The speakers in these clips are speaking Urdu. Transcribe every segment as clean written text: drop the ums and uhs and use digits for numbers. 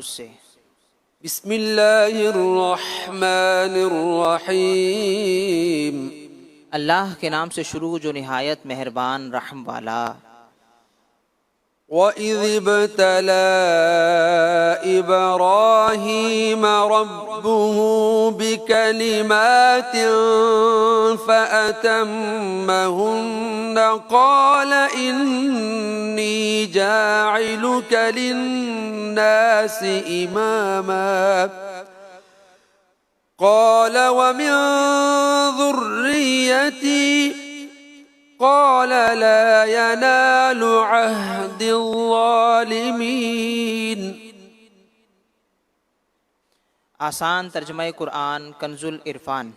سے بسم اللہ الرحمن الرحیم، اللہ کے نام سے شروع جو نہایت مہربان رحم والا۔ وَإِذِ ابْتَلَىٰ إِبْرَاهِيمَ رَبُّهُ بِكَلِمَاتٍ فَأَتَمَّهُنَّ قَالَ إِنِّي جَاعِلُكَ لِلنَّاسِ إِمَامًا قَالَ وَمِن ذُرِّيَّتِي قال لا ينال عهد الظالمین۔ آسان ترجمہ قرآن کنز العرفان۔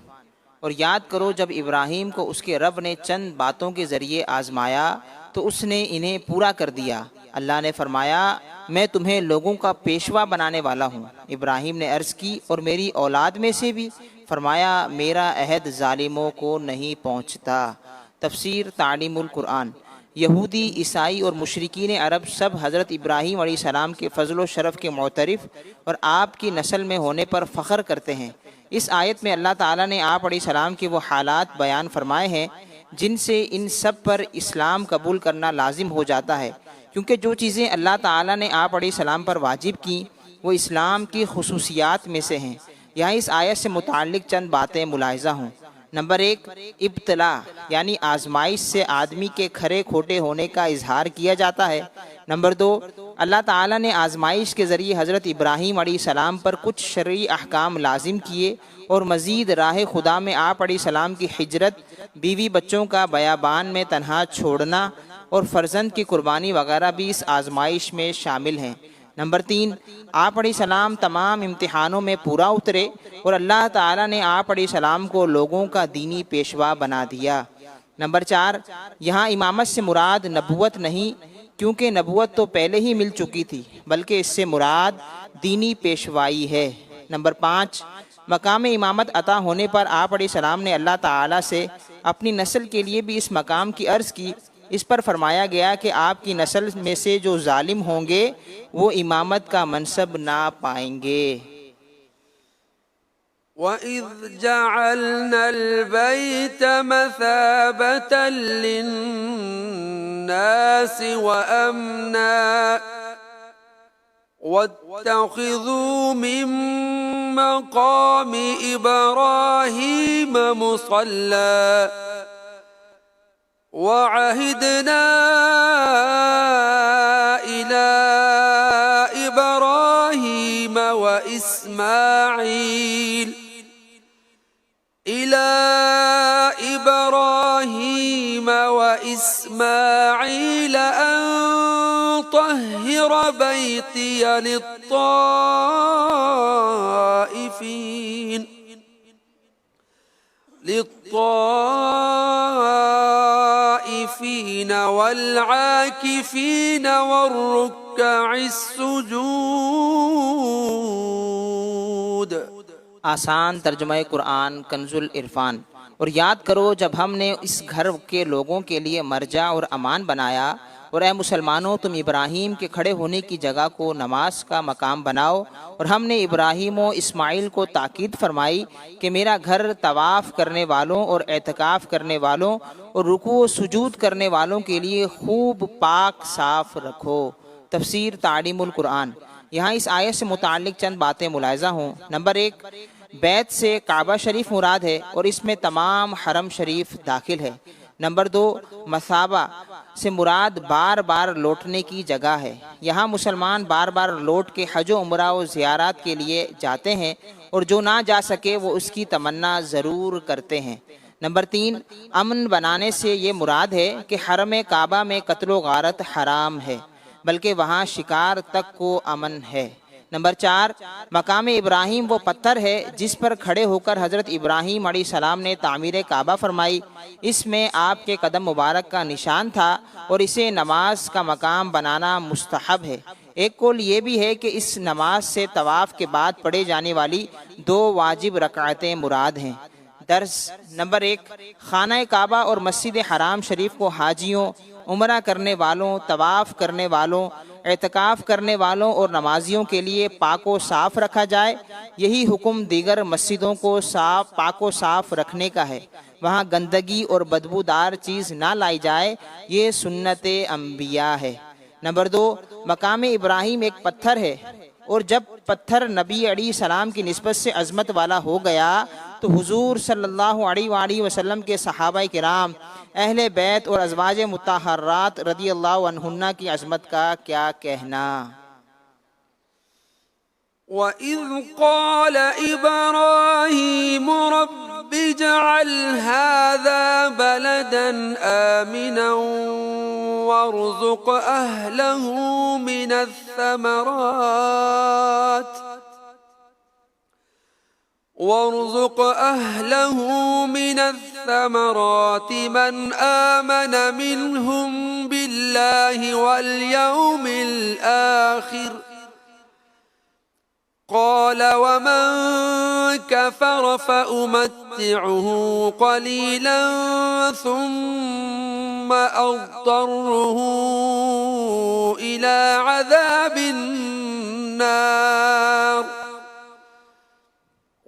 اور یاد کرو جب ابراہیم کو اس کے رب نے چند باتوں کے ذریعے آزمایا تو اس نے انہیں پورا کر دیا۔ اللہ نے فرمایا میں تمہیں لوگوں کا پیشوا بنانے والا ہوں۔ ابراہیم نے عرض کی اور میری اولاد میں سے بھی؟ فرمایا میرا عہد ظالموں کو نہیں پہنچتا۔ تفسیر تعلیم القرآن۔ یہودی، عیسائی اور مشرکین عرب سب حضرت ابراہیم علیہ السلام کے فضل و شرف کے معترف اور آپ کی نسل میں ہونے پر فخر کرتے ہیں۔ اس آیت میں اللہ تعالیٰ نے آپ علیہ السلام کے وہ حالات بیان فرمائے ہیں جن سے ان سب پر اسلام قبول کرنا لازم ہو جاتا ہے، کیونکہ جو چیزیں اللہ تعالیٰ نے آپ علیہ السلام پر واجب کی وہ اسلام کی خصوصیات میں سے ہیں۔ یہاں اس آیت سے متعلق چند باتیں ملاحظہ ہوں۔ نمبر 1، ابتلا یعنی آزمائش سے آدمی کے کھرے کھوٹے ہونے کا اظہار کیا جاتا ہے۔ نمبر 2، اللہ تعالیٰ نے آزمائش کے ذریعے حضرت ابراہیم علیہ السلام پر کچھ شرعی احکام لازم کیے اور مزید راہ خدا میں آپ علیہ السلام کی ہجرت، بیوی بچوں کا بیابان میں تنہا چھوڑنا اور فرزند کی قربانی وغیرہ بھی اس آزمائش میں شامل ہیں۔ نمبر 3، آپ علیہ السلام تمام امتحانوں میں پورا اترے اور اللہ تعالیٰ نے آپ علیہ السلام کو لوگوں کا دینی پیشوا بنا دیا۔ نمبر 4، یہاں امامت سے مراد نبوت نہیں، کیونکہ نبوت تو پہلے ہی مل چکی تھی، بلکہ اس سے مراد دینی پیشوائی ہے۔ نمبر 5، مقام امامت عطا ہونے پر آپ علیہ السلام نے اللہ تعالیٰ سے اپنی نسل کے لیے بھی اس مقام کی عرض کی۔ اس پر فرمایا گیا کہ آپ کی نسل میں سے جو ظالم ہوں گے وہ امامت کا منصب نہ پائیں گے۔ وَإِذْ جَعَلْنَا الْبَيْتَ مَثَابَةً لِلنَّاسِ وَأَمْنًا وَاتَّخِذُوا مِن مَّقَامِ إِبْرَاهِيمَ مُصَلًّى وَعَهِدْنَا إِلَىٰ إِبْرَاهِيمَ وَإِسْمَاعِيلَ أَن طَهِّرَ بَيْتِيَ للطائفين والعاكفين والركع السجود۔ آسان ترجمہ قرآن کنز العرفان۔ اور یاد کرو جب ہم نے اس گھر کے لوگوں کے لیے مرجع اور امان بنایا، اور اے مسلمانوں تم ابراہیم کے کھڑے ہونے کی جگہ کو نماز کا مقام بناؤ، اور ہم نے ابراہیم و اسماعیل کو تاکید فرمائی کہ میرا گھر طواف کرنے والوں اور اعتکاف کرنے والوں اور رکوع و سجود کرنے والوں کے لیے خوب پاک صاف رکھو۔ تفسیر تعلیم القرآن۔ یہاں اس آیت سے متعلق چند باتیں ملاحظہ ہوں۔ نمبر 1، بیت سے کعبہ شریف مراد ہے اور اس میں تمام حرم شریف داخل ہے۔ نمبر 2، مثابہ سے مراد بار بار لوٹنے کی جگہ ہے۔ یہاں مسلمان بار بار لوٹ کے حج و عمرہ و زیارات کے لیے جاتے ہیں، اور جو نہ جا سکے وہ اس کی تمنا ضرور کرتے ہیں۔ نمبر 3، امن بنانے سے یہ مراد ہے کہ حرم کعبہ میں قتل و غارت حرام ہے، بلکہ وہاں شکار تک کو امن ہے۔ نمبر 4، مقام ابراہیم وہ پتھر ہے جس پر کھڑے ہو کر حضرت ابراہیم علیہ السلام نے تعمیر کعبہ فرمائی۔ اس میں آپ کے قدم مبارک کا نشان تھا اور اسے نماز کا مقام بنانا مستحب ہے۔ ایک قول یہ بھی ہے کہ اس نماز سے طواف کے بعد پڑھے جانے والی 2 واجب رکعتیں مراد ہیں۔ درس نمبر 1، خانہ کعبہ اور مسجد حرام شریف کو حاجیوں عمرہ کرنے والوں، طواف کرنے والوں، اعتکاف کرنے والوں اور نمازیوں کے لیے پاک و صاف رکھا جائے۔ یہی حکم دیگر مسجدوں کو پاک و صاف رکھنے کا ہے، وہاں گندگی اور بدبودار چیز نہ لائی جائے، یہ سنت انبیاء ہے۔ نمبر 2، مقام ابراہیم ایک پتھر ہے، اور جب پتھر نبی علیہ السلام کی نسبت سے عظمت والا ہو گیا تو حضور صلی اللہ علیہ وآلہ وسلم کے صحابہ کرام، اہل بیت اور ازواج مطہرات رضی اللہ عنہن کی عظمت کا کیا کہنا۔ وَإِذْ قَالَ إِبْرَاهِيمُ رَبِّ اجْعَلْ هَذَا بَلَدًا آمِنًا وَارْزُقْ أَهْلَهُ مِنَ الثَّمَرَاتِ مَنْ آمَنَ مِنْهُمْ بِاللَّهِ وَالْيَوْمِ الْآخِرِ قال ومن كفر فأمتعه قليلا ثم أضطره إلى عذاب النار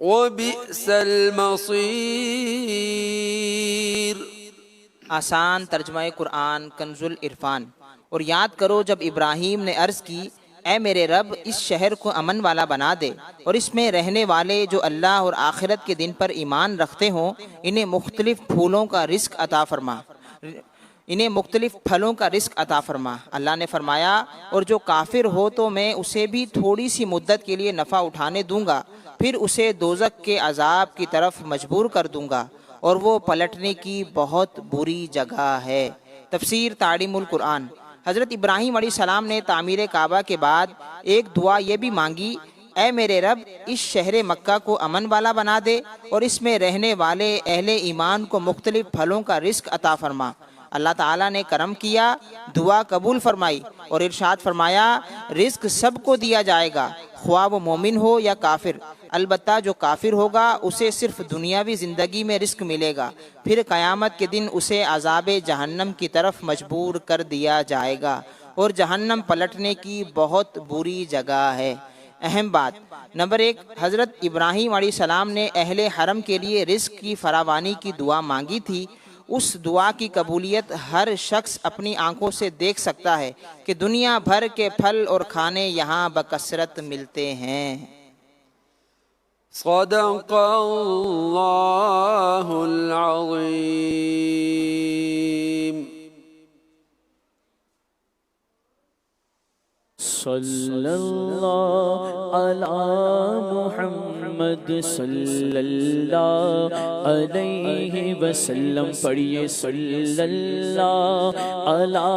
وبئس المصير۔ آسان ترجمہ قرآن کنز العرفان۔ اور یاد کرو جب ابراہیم نے عرض کی، اے میرے رب، اس شہر کو امن والا بنا دے، اور اس میں رہنے والے جو اللہ اور آخرت کے دن پر ایمان رکھتے ہوں انہیں مختلف پھولوں کا رزق عطا فرما۔ اللہ نے فرمایا، اور جو کافر ہو تو میں اسے بھی تھوڑی سی مدت کے لیے نفع اٹھانے دوں گا، پھر اسے دوزخ کے عذاب کی طرف مجبور کر دوں گا، اور وہ پلٹنے کی بہت بری جگہ ہے۔ تفسیر تعلیم القرآن۔ حضرت ابراہیم علیہ السلام نے تعمیر کعبہ کے بعد ایک دعا یہ بھی مانگی، اے میرے رب، اس شہر مکہ کو امن والا بنا دے اور اس میں رہنے والے اہل ایمان کو مختلف پھلوں کا رزق عطا فرما۔ اللہ تعالیٰ نے کرم کیا، دعا قبول فرمائی اور ارشاد فرمایا، رزق سب کو دیا جائے گا، خواہ وہ مومن ہو یا کافر۔ البتہ جو کافر ہوگا اسے صرف دنیاوی زندگی میں رزق ملے گا، پھر قیامت کے دن اسے عذاب جہنم کی طرف مجبور کر دیا جائے گا، اور جہنم پلٹنے کی بہت بری جگہ ہے۔ اہم بات نمبر 1، حضرت ابراہیم علیہ السلام نے اہل حرم کے لیے رزق کی فراوانی کی دعا مانگی تھی۔ اس دعا کی قبولیت ہر شخص اپنی آنکھوں سے دیکھ سکتا ہے کہ دنیا بھر کے پھل اور کھانے یہاں بکثرت ملتے ہیں۔ صدق اللہ العظیم۔ صلی اللہ علی محمد صلی اللہ علیہ وسلم، پڑھیے صلی اللہ علی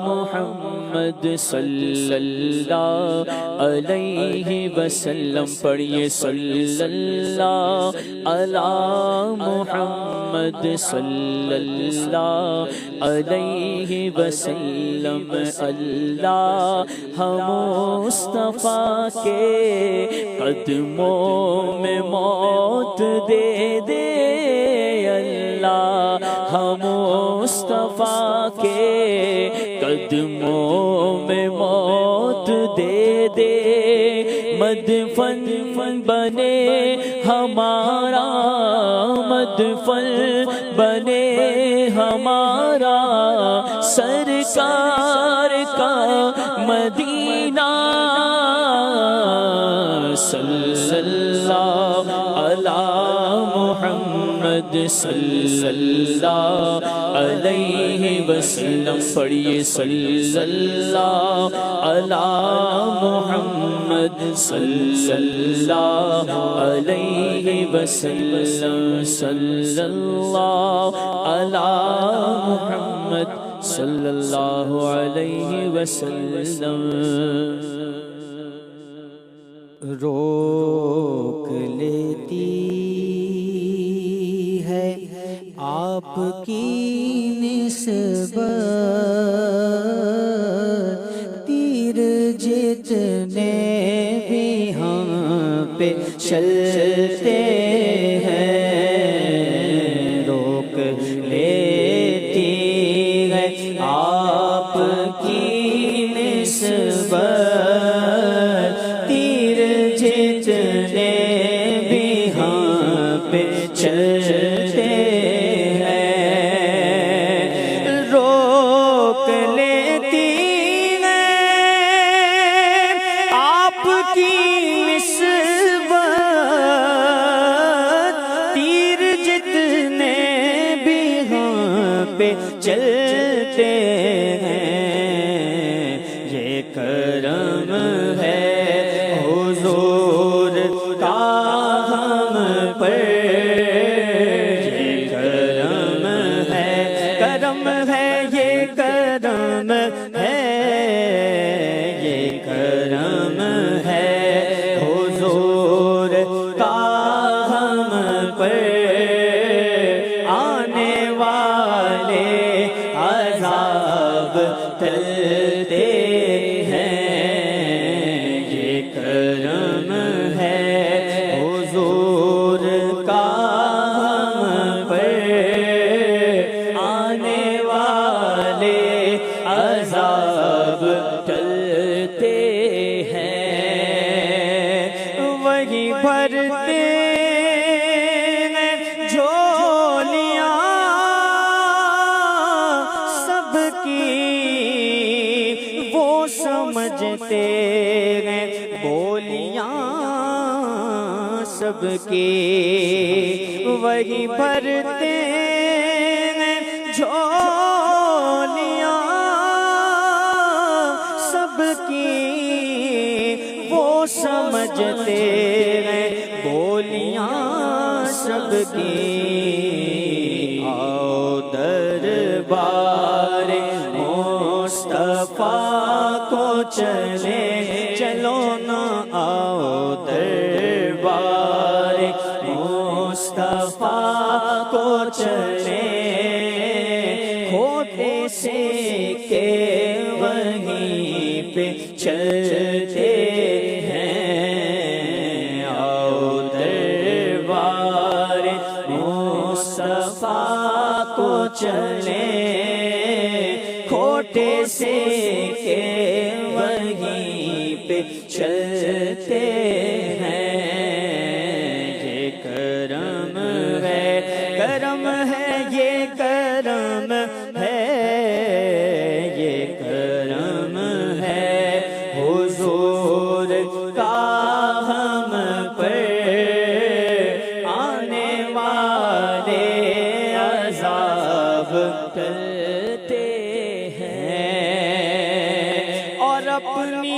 محمد صلی اللہ علیہ وسلم، پڑھیے صلی اللہ علی محمد صلی اللہ علیہ وسلم۔ اللہ ہم مصطفیٰ کے قدموں میں موت دے دے، اللہ ہم مصطفیٰ کے قدموں میں موت دے دے، مدفن بنے ہمارا، مدفن بنے ہمارا، سرکار کا مدینہ، صلی اللہ علی محمد صلی اللہ علیہ وسلم، پڑھیے صلی اللہ علی محمد صلی اللہ علیہ وسلم، صلی اللہ علی محمد صلی اللہ علیہ وسلم۔ روک لیتی ہے آپ کی نسبت، تیر جتنے بھی ہم پہ چلتے ہیں، روک لیتی ہے آپ جتنے بھی ہم پہ چلتے ہیں روک لیتی ہیں آپ کی نسبت تیر جتنے بھی ہم پہ چلتے ہیں یہ کرم ہے حضور کا ہم پر یہ کرم ہے یہ کرم ہے یہ کرم ہے حضور کا ہم پر آنے والے عذاب ٹلتے ہیں یہ کرم ہے حضور کا ہم پر آنے والے عذاب ٹلتے ہیں وہی بھرتے ہیں جھولیاں سب کی وہ سمجھتے ہیں بولیاں سب کی وہی بھرتے ہیں جھولیاں سب کی وہ سمجھتے ہیں بولیاں سب کی آؤ دربار مصطفیٰ کو چلے چلو نا آؤ دربار مصطفیٰ کو چلے کھوٹے سے کے وہیں پہ چلتے ہیں آؤ دربار مصطفیٰ کو چلے کھوٹے سے کے وہیں پہ چلتے ہیں یہ کرم ہے یہ کرم ہے یہ کرم ہے حضور کا ہم پر آنے والے عذاب ٹلتے ہیں اور اپنی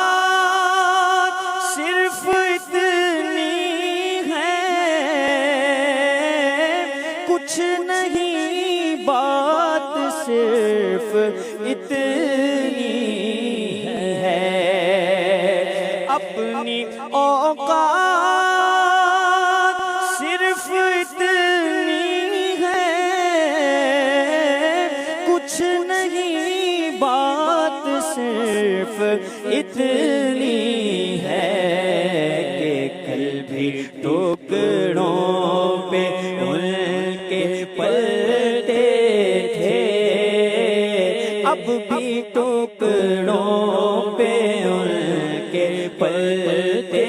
اوقات صرف اتنی ہے کچھ نہیں بات صرف اتنی ہے اپنی اوقات صرف اتنی ہے کچھ نہیں بات صرف اتنی ہے کہ کل بھی ٹکڑوں پہ ان کے پلتے تھے اب بھی ٹکڑوں پہ ان کے پلتے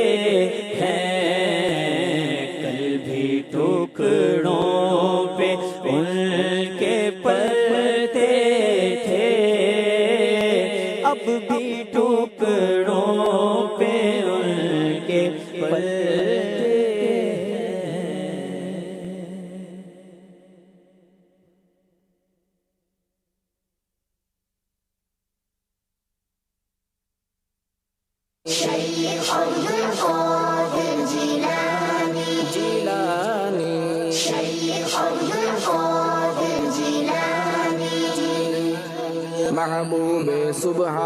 ہیں کل بھی ٹکڑوں پہ ان کے پلتے تھے اب بھی ٹکڑوں پہ ان کے پلتے شیخ عبدالقادر جیلانی شیخ عبدالقادر جیلانی محبوب صبح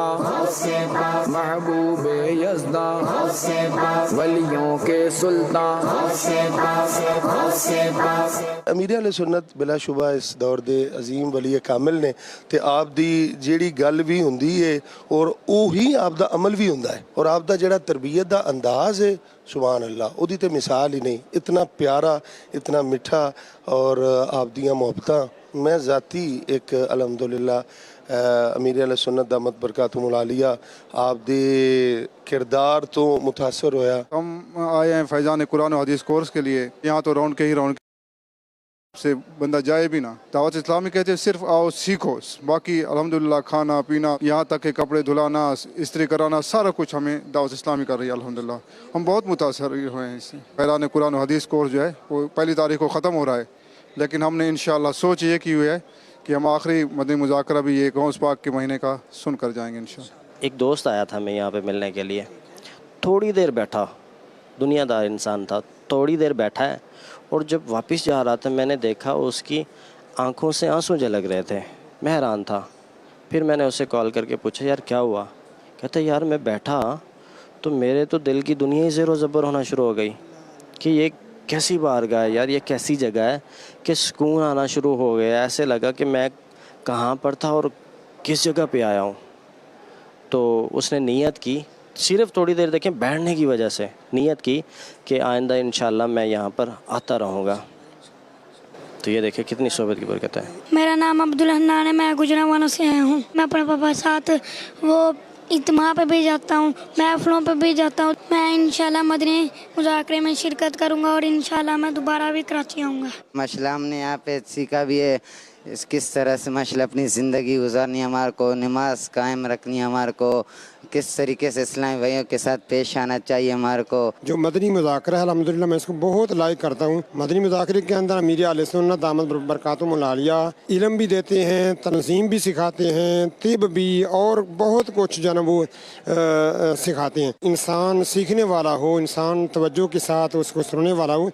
محبوب یزداں ولیوں کے سلطان امیر اہل سنت بلا شبہ اس دور دے عظیم ولی کامل نے تے آپ دی جیڑی گل بھی ہوندی ہے اور اوہی آپ دا عمل بھی ہوندا ہے اور آپ دا جیڑا تربیت دا انداز ہے سبحان اللہ او دی تے مثال ہی نہیں اتنا پیارا اتنا میٹھا اور آپ دیاں محبتاں میں ذاتی ایک الحمدللہ امیر اہل سنت دامت برکاتہم العالیہ آپ دے کردار تو متاثر ہویا. ہم آئے ہیں فیضان قرآن و حدیث کورس کے لیے. یہاں تو رونق ہی رونق سے بندہ جائے بھی نہ. دعوت اسلامی کہتے ہیں صرف آؤ سیکھو، باقی الحمدللہ کھانا پینا یہاں تک کہ کپڑے دھلانا استری کرانا سارا کچھ ہمیں دعوت اسلامی کر رہی ہے الحمدللہ. ہم بہت متاثر ہوئے ہیں اس سے. فیضان قرآن و حدیث کورس جو ہے وہ 1 تاریخ کو ختم ہو رہا ہے، لیکن ہم نے انشاءاللہ سوچ یہ کی ہوئی ہے کہ ہم آخری مدنی مذاکرہ بھی یہ غوث پاک کے مہینے کا سن کر جائیں گے انشاءاللہ. ایک دوست آیا تھا ہمیں یہاں پہ ملنے کے لیے، تھوڑی دیر بیٹھا، دنیا دار انسان تھا، تھوڑی دیر بیٹھا ہے اور جب واپس جا رہا تھا میں نے دیکھا اس کی آنکھوں سے آنسو جھلک رہے تھے. میں حیران تھا. پھر میں نے اسے کال کر کے پوچھا یار کیا ہوا؟ کہتا یار میں بیٹھا تو میرے تو دل کی دنیا ہی زیر و زبر ہونا شروع ہو گئی کہ یہ کیسی بارگاہ ہے یار، یہ کیسی جگہ ہے کہ سکون آنا شروع ہو گیا. ایسے لگا کہ میں کہاں پر تھا اور کس جگہ پہ آیا ہوں. تو اس نے نیت کی، صرف تھوڑی دیر دیکھیں بیٹھنے کی وجہ سے نیت کی کہ آئندہ انشاءاللہ میں یہاں پر آتا رہوں گا. تو یہ دیکھیں کتنی صحبت کی برکت ہے. میرا نام عبدالحنان ہے، میں گجرانوالوں سے آیا ہوں. میں اپنے پاپا کے ساتھ وہ اجتماع پہ بھی جاتا ہوں، محفلوں پہ بھی جاتا ہوں. میں انشاءاللہ مدنی مذاکرے میں شرکت کروں گا اور انشاءاللہ میں دوبارہ بھی کراچی آؤں گا. ماشاءاللہ ہم نے یہاں پہ سیکھا بھی ہے کس طرح سے ماشاءاللہ اپنی زندگی گزارنی ہے ہمارے کو، نماز قائم رکھنی ہے ہمارے کو، کس طریقے سے اسلامی بھائیوں کے ساتھ پیش آنا چاہیے ہمارے کو. جو مدنی مذاکرہ ہے الحمدللہ میں اس کو بہت لائک کرتا ہوں. مدنی مذاکرے کے اندر امیر اہل سنت دامت برکاتہم العالیہ علم بھی دیتے ہیں، تنظیم بھی سکھاتے ہیں، طب بھی اور بہت کچھ جو ہے نا وہ سکھاتے ہیں. انسان سیکھنے والا ہو، انسان توجہ کے ساتھ اس کو سننے والا ہو،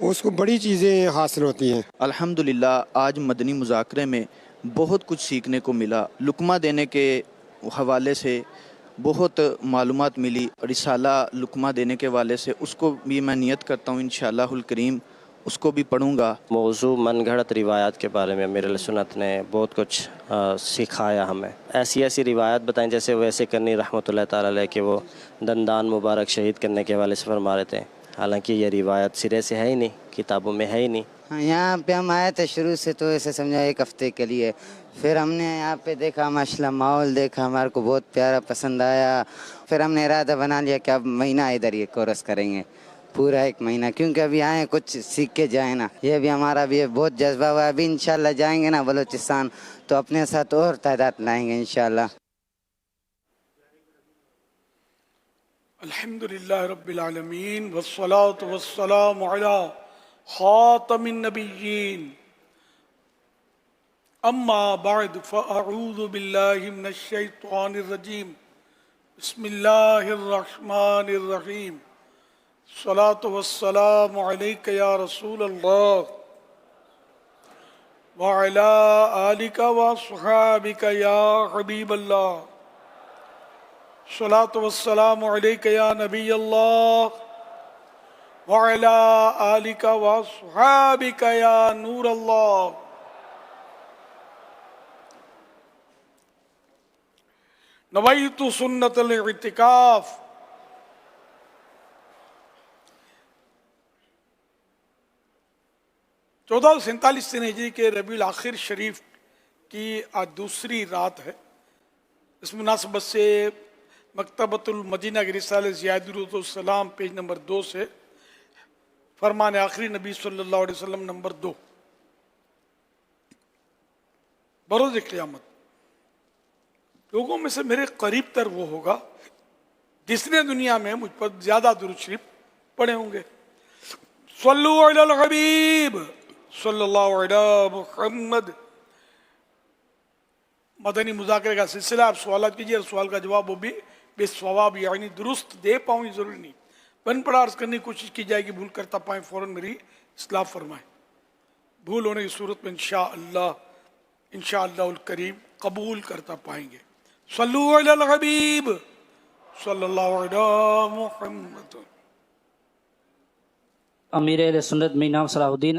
اس کو بڑی چیزیں حاصل ہوتی ہیں. الحمدللہ آج مدنی مذاکرے میں بہت کچھ سیکھنے کو ملا. لقمہ دینے کے حوالے سے بہت معلومات ملی. رسالہ لقمہ دینے کے حوالے سے اس کو بھی میں نیت کرتا ہوں انشاءاللہ الکریم اس کو بھی پڑھوں گا. موضوع من گھڑت روایات کے بارے میں امیر اہل سنت نے بہت کچھ سکھایا ہمیں. ایسی روایات بتائیں جیسے ویسے کرنی رحمۃ اللہ تعالیٰ علیہ کہ وہ دندان مبارک شہید کرنے کے حوالے سے فرما رہے تھے. حالانکہ یہ روایت سرے سے ہے ہی نہیں، کتابوں میں ہے ہی نہیں. یہاں پہ ہم آئے تھے شروع سے تو ایسے سمجھا 1 ہفتے کے لیے. پھر ہم نے یہاں پہ دیکھا ماشاءاللہ ماحول دیکھا، ہمارے کو بہت پیارا پسند آیا. پھر ہم نے ارادہ بنا لیا کہ اب مہینہ ادھر یہ کورس کریں گے، پورا 1 مہینہ، کیونکہ ابھی آئے کچھ سیکھ کے جائیں نا. یہ بھی ہمارا بھی بہت جذبہ ہوا. ابھی انشاءاللہ جائیں گے نا بلوچستان تو اپنے ساتھ اور تعداد لائیں گے انشاءاللہ. الحمدللہ رب العالمین والصلاة والسلام علی خاتم النبیین. اما بعد فاعوذ باللہ من الشیطان الرجیم. بسم اللہ الرحمن الرحیم. الصلاة والسلام علیک یا رسول اللہ وعلی آلک واصحابک یا حبیب اللہ. الصلاة والسلام علیک یا نبی اللہ وعلی آلک واصحابک یا نور اللہ. نویت سنت الاعتکاف. چودہ 47 ہجری کے ربیع الاخر شریف کی آج دوسری رات ہے. اس مناسبت سے مکتبۃ المدینہ کے رسالے زیاد السلام پیج نمبر 2 سے فرمان آخری نبی صلی اللہ علیہ وسلم نمبر 2. بروز قیامت لوگوں میں سے میرے قریب تر وہ ہوگا جس نے دنیا میں مجھ پر زیادہ درود شریف پڑھے ہوں گے. صلو علی الحبیب صلی اللہ علی محمد. مدنی مذاکرے کا سلسلہ. آپ سوالات کیجیے، سوال کا جواب وہ بھی بے ثواب یعنی درست دے پاؤں، یہ ضروری نہیں. بن پڑھا عرض کرنے کی کوشش کی جائے گی، بھول کرتا پائیں فوراً میری اصلاح فرمائیں. بھول ہونے کی صورت میں انشاءاللہ الکریم قبول کرتا پائیں گے. صلو علی الحبیب صلی اللہ علی محمد. امیر اہل سنت میں نام صلاح الدین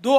2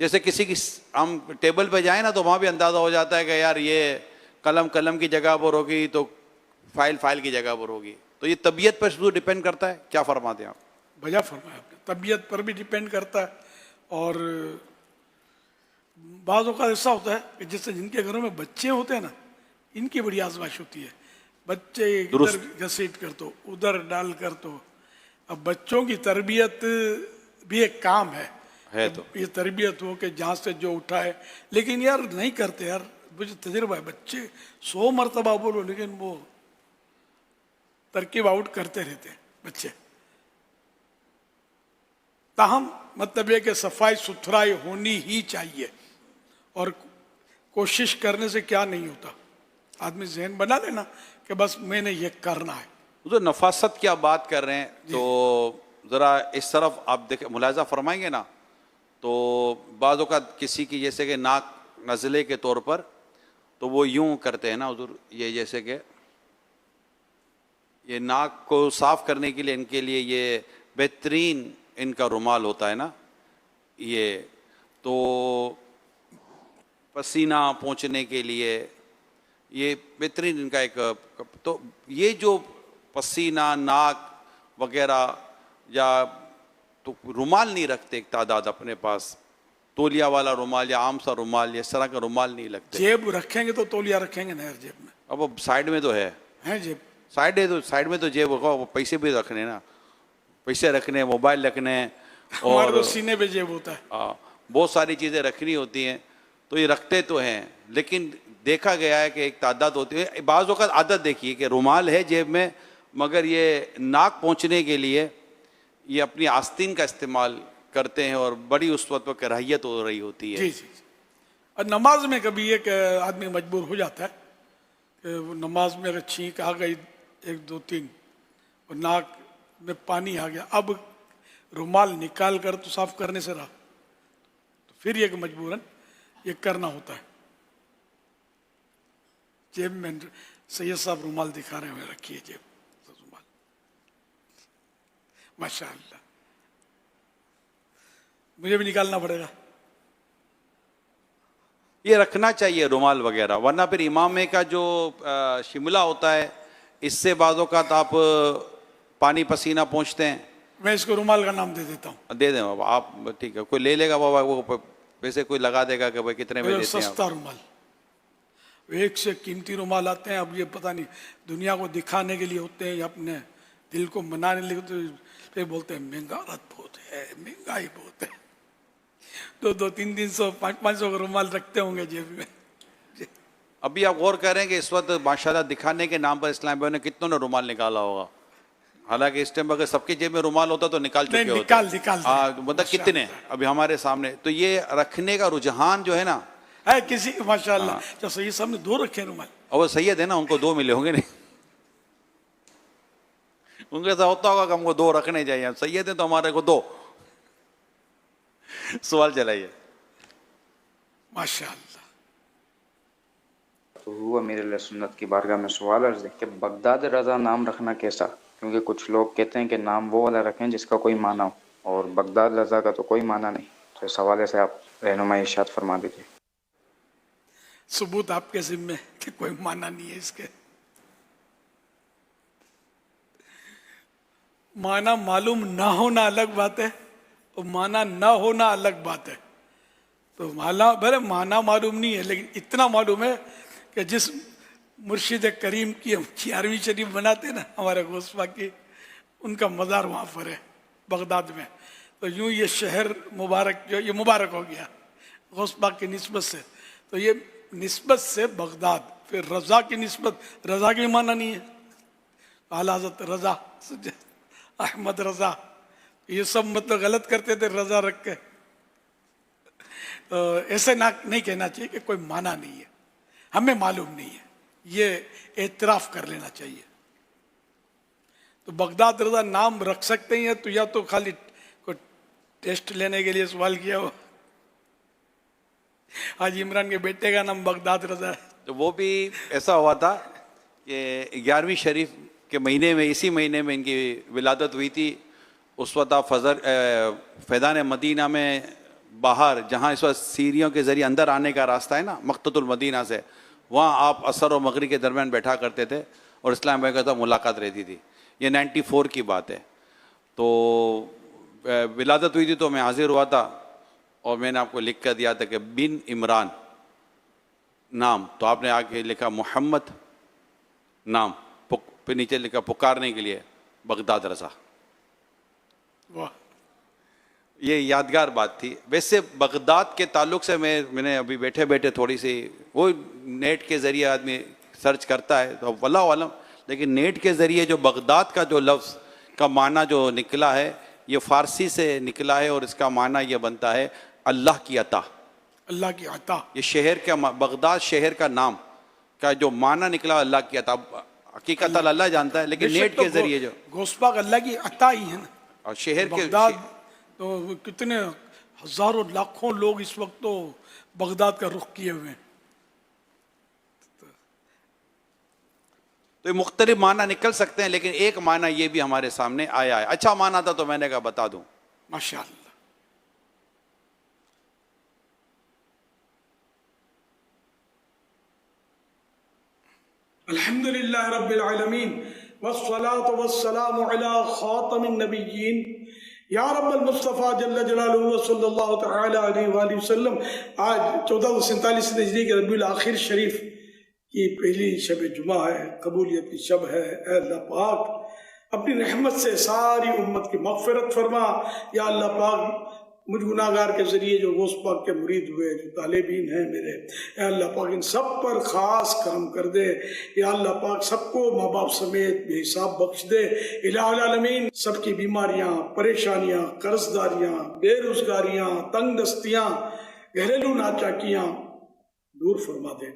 جیسے کسی کی ہم ٹیبل پہ جائیں نا تو وہاں بھی اندازہ ہو جاتا ہے کہ یار یہ قلم کی جگہ پر ہوگی تو فائل کی جگہ پر ہوگی. تو یہ طبیعت پر شروع ڈیپینڈ کرتا ہے. کیا فرماتے ہیں آپ؟ بجا فرمایا آپ نے. طبیعت پر بھی ڈیپینڈ کرتا ہے. اور بعض اوقات ایسا ہوتا ہے کہ جیسے جن کے گھروں میں بچے ہوتے ہیں نا, ان کی بڑی آزمائش ہوتی ہے. بچے ادھر گھسیٹ کر تو ادھر ڈال کر تو. اب بچوں کی تربیت بھی ایک کام ہے. تو یہ تربیت ہو کہ جہاں سے جو اٹھائے, لیکن یار نہیں کرتے یار. مجھے تجربہ ہے, بچے 100 مرتبہ بولو لیکن وہ ترکیب آؤٹ کرتے رہتے ہیں بچے. تاہم مطلب یہ کہ صفائی ستھرائی ہونی ہی چاہیے. اور کوشش کرنے سے کیا نہیں ہوتا, آدمی ذہن بنا لینا کہ بس میں نے یہ کرنا ہے. تو نفاست کی آپ بات کر رہے ہیں تو ذرا اس طرف آپ دیکھیں, ملاحظہ فرمائیں گے نا, تو بعض اوقات کسی کی جیسے کہ ناک نزلے کے طور پر تو وہ یوں کرتے ہیں نا حضور, یہ جیسے کہ یہ ناک کو صاف کرنے کے لیے ان کے لیے یہ بہترین ان کا رومال ہوتا ہے نا, یہ تو پسینہ پہنچنے کے لیے یہ بہترین ان کا ایک. تو یہ جو پسینہ ناک وغیرہ یا تو رومال نہیں رکھتے ایک تعداد اپنے پاس, تولیہ والا رومال یا عام سا رومال, اس طرح کا رومال نہیں لگتے. جیب رکھیں گے تو تولیہ رکھیں گے نا جیب میں. اب وہ سائڈ میں تو ہے جیب, سائڈ میں تو جیب ہوگا, پیسے بھی رکھنے نا, پیسے رکھنے, موبائل رکھنے, ہمارے تو سینے پہ جیب ہوتا ہے. بہت ساری چیزیں رکھنی ہوتی ہیں تو یہ رکھتے تو ہیں, لیکن دیکھا گیا ہے کہ ایک تعداد ہوتی ہے. بعض اوقات عادت دیکھیے کہ رومال ہے جیب میں, مگر یہ ناک پہنچنے کے لیے یہ اپنی آستین کا استعمال کرتے ہیں اور بڑی اس وقت پر کراہیت ہو رہی ہوتی ہے. جی جی. اور نماز میں کبھی یہ کہ آدمی مجبور ہو جاتا ہے کہ وہ نماز میں اگر چھینک آ گئی 1 2 3 اور ناک میں پانی آ گیا, اب رومال نکال کر تو صاف کرنے سے رہا, تو پھر یہ کہ مجبوراً یہ کرنا ہوتا ہے. جیب میں سید صاحب رومال دکھا رہے ہیں, رکھیے جیب رومال, ماشاء اللہ. مجھے بھی نکالنا پڑے گا. یہ رکھنا چاہیے رومال وغیرہ, ورنہ پھر امامے کا جو شملہ ہوتا ہے اس سے بعض اوقات آپ پانی پسینہ پہنچتے ہیں. میں اس کو رومال کا نام دے دیتا ہوں. دے دیں بابا آپ, ٹھیک ہے, کوئی لے لے گا بابا, وہ ویسے کوئی لگا دے گا کہ بھائی کتنے میں دیتے ہیں. سستا رومال, ایک سے قیمتی رومال آتے ہیں. اب یہ پتہ نہیں دنیا کو دکھانے کے لیے ہوتے ہیں یا اپنے دل کو منانے کے لیے, پھر بولتے ہیں مہنگارت بہت ہے, مہنگائی بہت ہے. 200 300 500 کا رومال رکھتے ہوں گے جیب میں. ابھی آپ غور کریں کہ اس وقت ماشاءاللہ دکھانے کے نام پر اسلام بھائی نے کتنوں نے رومال نکالا ہوگا, حالانکہ اس ٹائم اگر سب کی جیب میں رومال ہوتا تو نکال چکے ہوتے. مطلب کتنے ابھی ہمارے سامنے. تو یہ رکھنے کا رجحان جو ہے نا ہے کسی, ماشاءاللہ جو سید صاحب نے 2 رکھے رومال, اور وہ سید ہے نا, ان کو 2 ملے ہوں گے نہیں, ان کے ایسا ہوتا ہوگا کہ ہم کو 2 رکھنے چاہیے, سید ہیں تو ہمارے کو 2. سوال چلائیے. ماشاءاللہ. تو ہوا میرے لیے سنت کی بارگاہ میں سوال عرض ہے کہ بغداد رضا نام رکھنا کیسا, کیونکہ کچھ لوگ کہتے ہیں کہ نام وہ والا رکھیں جس کا کوئی معنی ہو, اور بغداد رضا کا تو کوئی معنی نہیں. تو اس حوالے سے آپ رہنمائی ارشاد فرما دیجیے. ثبوت آپ کے ذمہ کہ کوئی معنی نہیں ہے اس کے. معنی معلوم نہ ہونا الگ بات ہے اور معنی نہ ہونا الگ بات ہے. تو معنی معلوم نہیں ہے, لیکن اتنا معلوم ہے کہ جس مرشد کریم کی ہم 11ویں شریف بناتے ہیں نا ہمارے غوث پاک کی, ان کا مزار وہاں پر ہے بغداد میں. تو یوں یہ شہر مبارک جو یہ مبارک ہو گیا غوث پاک کی نسبت سے. تو یہ نسبت سے بغداد. پھر رضا کی نسبت, رضا کی معنی نہیں ہے. اعلیٰ حضرت رضا, احمد رضا, یہ سب مطلب غلط کرتے تھے رضا رکھ کے. تو ایسے نہیں کہنا چاہیے کہ کوئی معنی نہیں ہے, ہمیں معلوم نہیں ہے, یہ اعتراف کر لینا چاہیے. تو بغداد رضا نام رکھ سکتے ہیں, تو یا تو خالی کوئی ٹیسٹ لینے کے لیے سوال کیا ہو. حاجی عمران کے بیٹے کا نام بغداد رضا ہے. تو وہ بھی ایسا ہوا تھا کہ 11ویں شریف کے مہینے میں, اسی مہینے میں ان کی ولادت ہوئی تھی. اس وقت آپ فیضان مدینہ میں باہر جہاں اس وقت سیریوں کے ذریعے اندر آنے کا راستہ ہے نا مقتۃ المدینہ سے، وہاں آپ عصر و مغرب کے درمیان بیٹھا کرتے تھے اور اسلام بھائی کا تو ملاقات رہتی تھی. یہ 94 کی بات ہے. تو ولادت ہوئی تھی تو میں حاضر ہوا تھا اور میں نے آپ کو لکھ کر دیا تھا کہ بن عمران نام، تو آپ نے آگے لکھا محمد نام، پھر نیچے لکھا پکارنے کے لیے بغداد رضا. واہ، یہ یادگار بات تھی. ویسے بغداد کے تعلق سے میں نے ابھی بیٹھے بیٹھے تھوڑی سی وہ نیٹ کے ذریعے آدمی سرچ کرتا ہے تو واللہ عالم، لیکن نیٹ کے ذریعے جو بغداد کا جو لفظ کا معنی جو نکلا ہے یہ فارسی سے نکلا ہے اور اس کا معنی یہ بنتا ہے اللہ کی عطا. اللہ کی عطا. یہ شہر کا بغداد شہر کا نام کا جو معنی نکلا اللہ کی عطا. حقیقت اللہ جانتا ہے لیکن نیٹ کے ذریعے جو گوشت پاک اللہ کی عطا ہی ہے نا. اور شہر کے بغداد تو کتنے ہزاروں لاکھوں لوگ اس وقت تو بغداد کا رخ کیے ہوئے ہیں. تو یہ مختلف معنی نکل سکتے ہیں لیکن ایک معنی یہ بھی ہمارے سامنے آیا ہے. اچھا معنی تھا تو میں نے کہا بتا دوں. ماشاءاللہ. الحمدللہ رب العالمین والصلاة والسلام علی خاتم النبیین یا رب المصطفیٰ جل جلالہ صلی اللہ تعالی علیہ وآلہ وسلم. آج 1447 ہجری کے ربیع الاخر شریف کی پہلی شب جمعہ ہے، قبولیت کی شب ہے. اے اللہ پاک اپنی رحمت سے ساری امت کی مغفرت فرما. یا اللہ پاک مجھ گناہگار کے ذریعے جو غوث پاک کے مرید ہوئے، جو طالبین ہیں میرے، اے اللہ پاک ان سب پر خاص کرم کر دے. یا اللہ پاک سب کو ماں باپ سمیت بے حساب بخش دے. الہ العالمین سب کی بیماریاں، پریشانیاں، قرض داریاں، بے روزگاریاں، تنگ دستیاں، گھریلو ناچاکیاں دور فرما دے.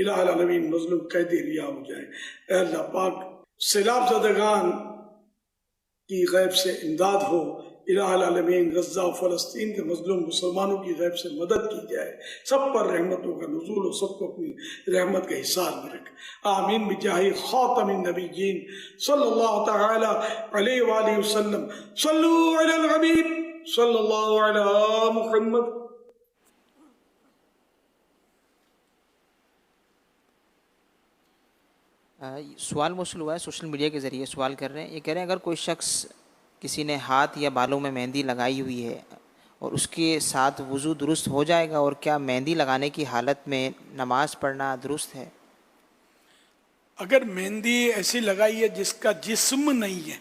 الہ العالمین مظلوم قیدی رہا ہو جائے. اے اللہ پاک سیلاب زدگان کی غیب سے امداد ہو. الہ العالمین غزہ و فلسطین کے مظلوم مسلمانوں کی غیب سے مدد کی جائے. سب پر رحمتوں کا نزول ہو، سب کو اپنی رحمت کے حصار میں رکھ. آمین بجاہ خاتم النبیین صلی اللہ تعالی علیہ وآلہ وسلم. صلو علی الحبیب صلی اللہ علی محمد. سوال موصول ہوا ہے، سوشل میڈیا کے ذریعے سوال کر رہے ہیں. یہ کہہ رہے ہیں اگر کوئی شخص کسی نے ہاتھ یا بالوں میں مہندی لگائی ہوئی ہے اور اس کے ساتھ وضو درست ہو جائے گا، اور کیا مہندی لگانے کی حالت میں نماز پڑھنا درست ہے؟ اگر مہندی ایسی لگائی ہے جس کا جسم نہیں ہے،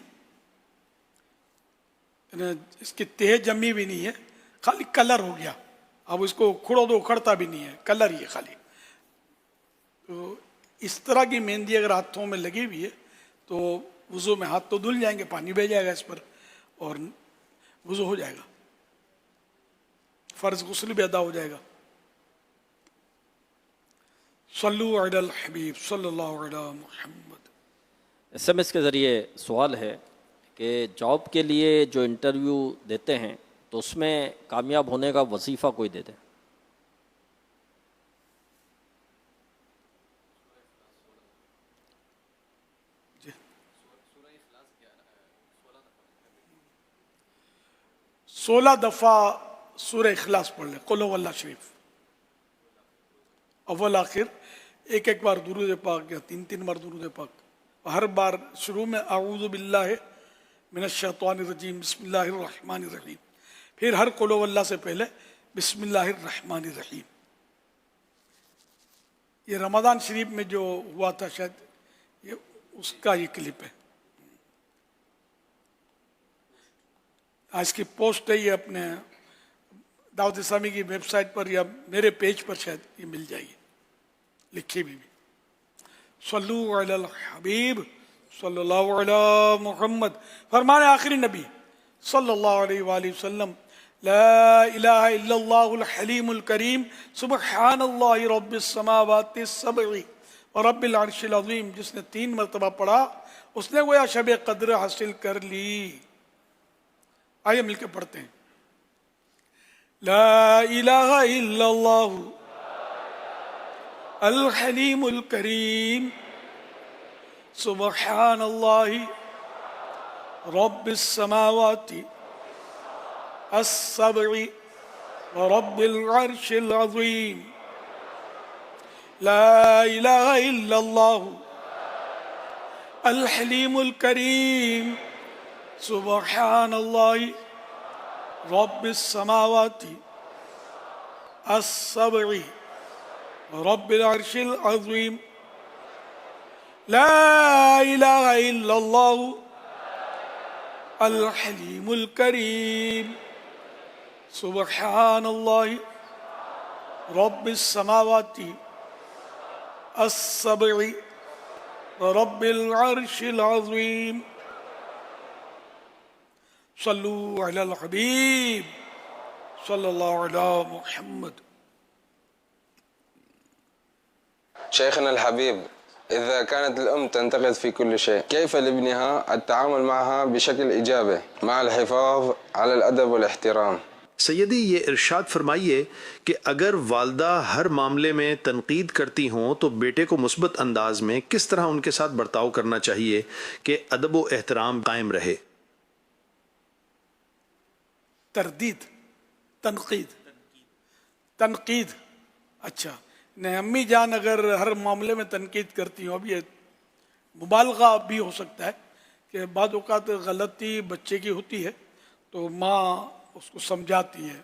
اس کی تہ جمی بھی نہیں ہے، خالی کلر ہو گیا، اب اس کو کھڑو تو اکھڑتا بھی نہیں ہے، کلر ہی ہے خالی، تو اس طرح کی مہندی اگر ہاتھوں میں لگی ہوئی ہے تو وضو میں ہاتھ تو دھل جائیں گے، پانی بہ جائے گا اس پر اور وضو ہو جائے گا، فرض غسل بھی ادا ہو جائے گا. صلو علی الحبیب صلی اللہ علی محمد. SMS کے ذریعے سوال ہے کہ جاب کے لیے جو انٹرویو دیتے ہیں تو اس میں کامیاب ہونے کا وظیفہ کوئی دے دے. سولہ دفعہ سورہ اخلاص پڑھ لیں، قل هو اللہ شریف، اول آخر ایک ایک بار درود پاک یا 3 بار درود پاک. ہر بار شروع میں اعوذ باللہ من الشیطان الرجیم بسم اللہ الرحمن الرحیم، پھر ہر قل هو اللہ سے پہلے بسم اللہ الرحمن الرحیم. یہ رمضان شریف میں جو ہوا تھا شاید یہ اس کا یہ کلپ ہے. آج کی پوسٹ ہے یہ اپنے دعوت اسلامی کی ویب سائٹ پر یا میرے پیج پر شاید یہ مل جائے گی لکھی بھی. صلو علی الحبیب صلی اللہ علی محمد. فرمان آخری نبی صلی اللہ علیہ وآلہ وسلم، لا الہ الا اللہ الحلیم الکریم سبحان اللہ رب السماوات السبع ورب العرش العظیم. جس نے 3 مرتبہ پڑھا اس نے گویا شب قدر حاصل کر لی. آئیے مل کے پڑھتے ہیں. لا الہ الا اللہ الحلیم الکریم سبحان اللہ رب السماوات السبع ورب العرش العظيم لا إله إلا الله الحليم الكريم سبحان الله رب السماوات السبع ورب العرش العظيم لا إله إلا الله الحليم الكريم سبحان الله رب السماوات السبع ورب العرش العظيم صلوا على الحبيب صلى الله على محمد. شيخنا الحبيب، إذا كانت الأم تنتقد في كل شيء، كيف لابنها التعامل معها بشكل إيجابي مع الحفاظ على الأدب والاحترام؟ سیدی، یہ ارشاد فرمائیے کہ اگر والدہ ہر معاملے میں تنقید کرتی ہوں تو بیٹے کو مثبت انداز میں کس طرح ان کے ساتھ برتاؤ کرنا چاہیے کہ ادب و احترام قائم رہے؟ تردید، تنقید اچھا نہیں، امی جان اگر ہر معاملے میں تنقید کرتی ہوں، اب یہ مبالغہ بھی ہو سکتا ہے کہ بعض اوقات غلطی بچے کی ہوتی ہے تو ماں اس کو سمجھاتی ہے،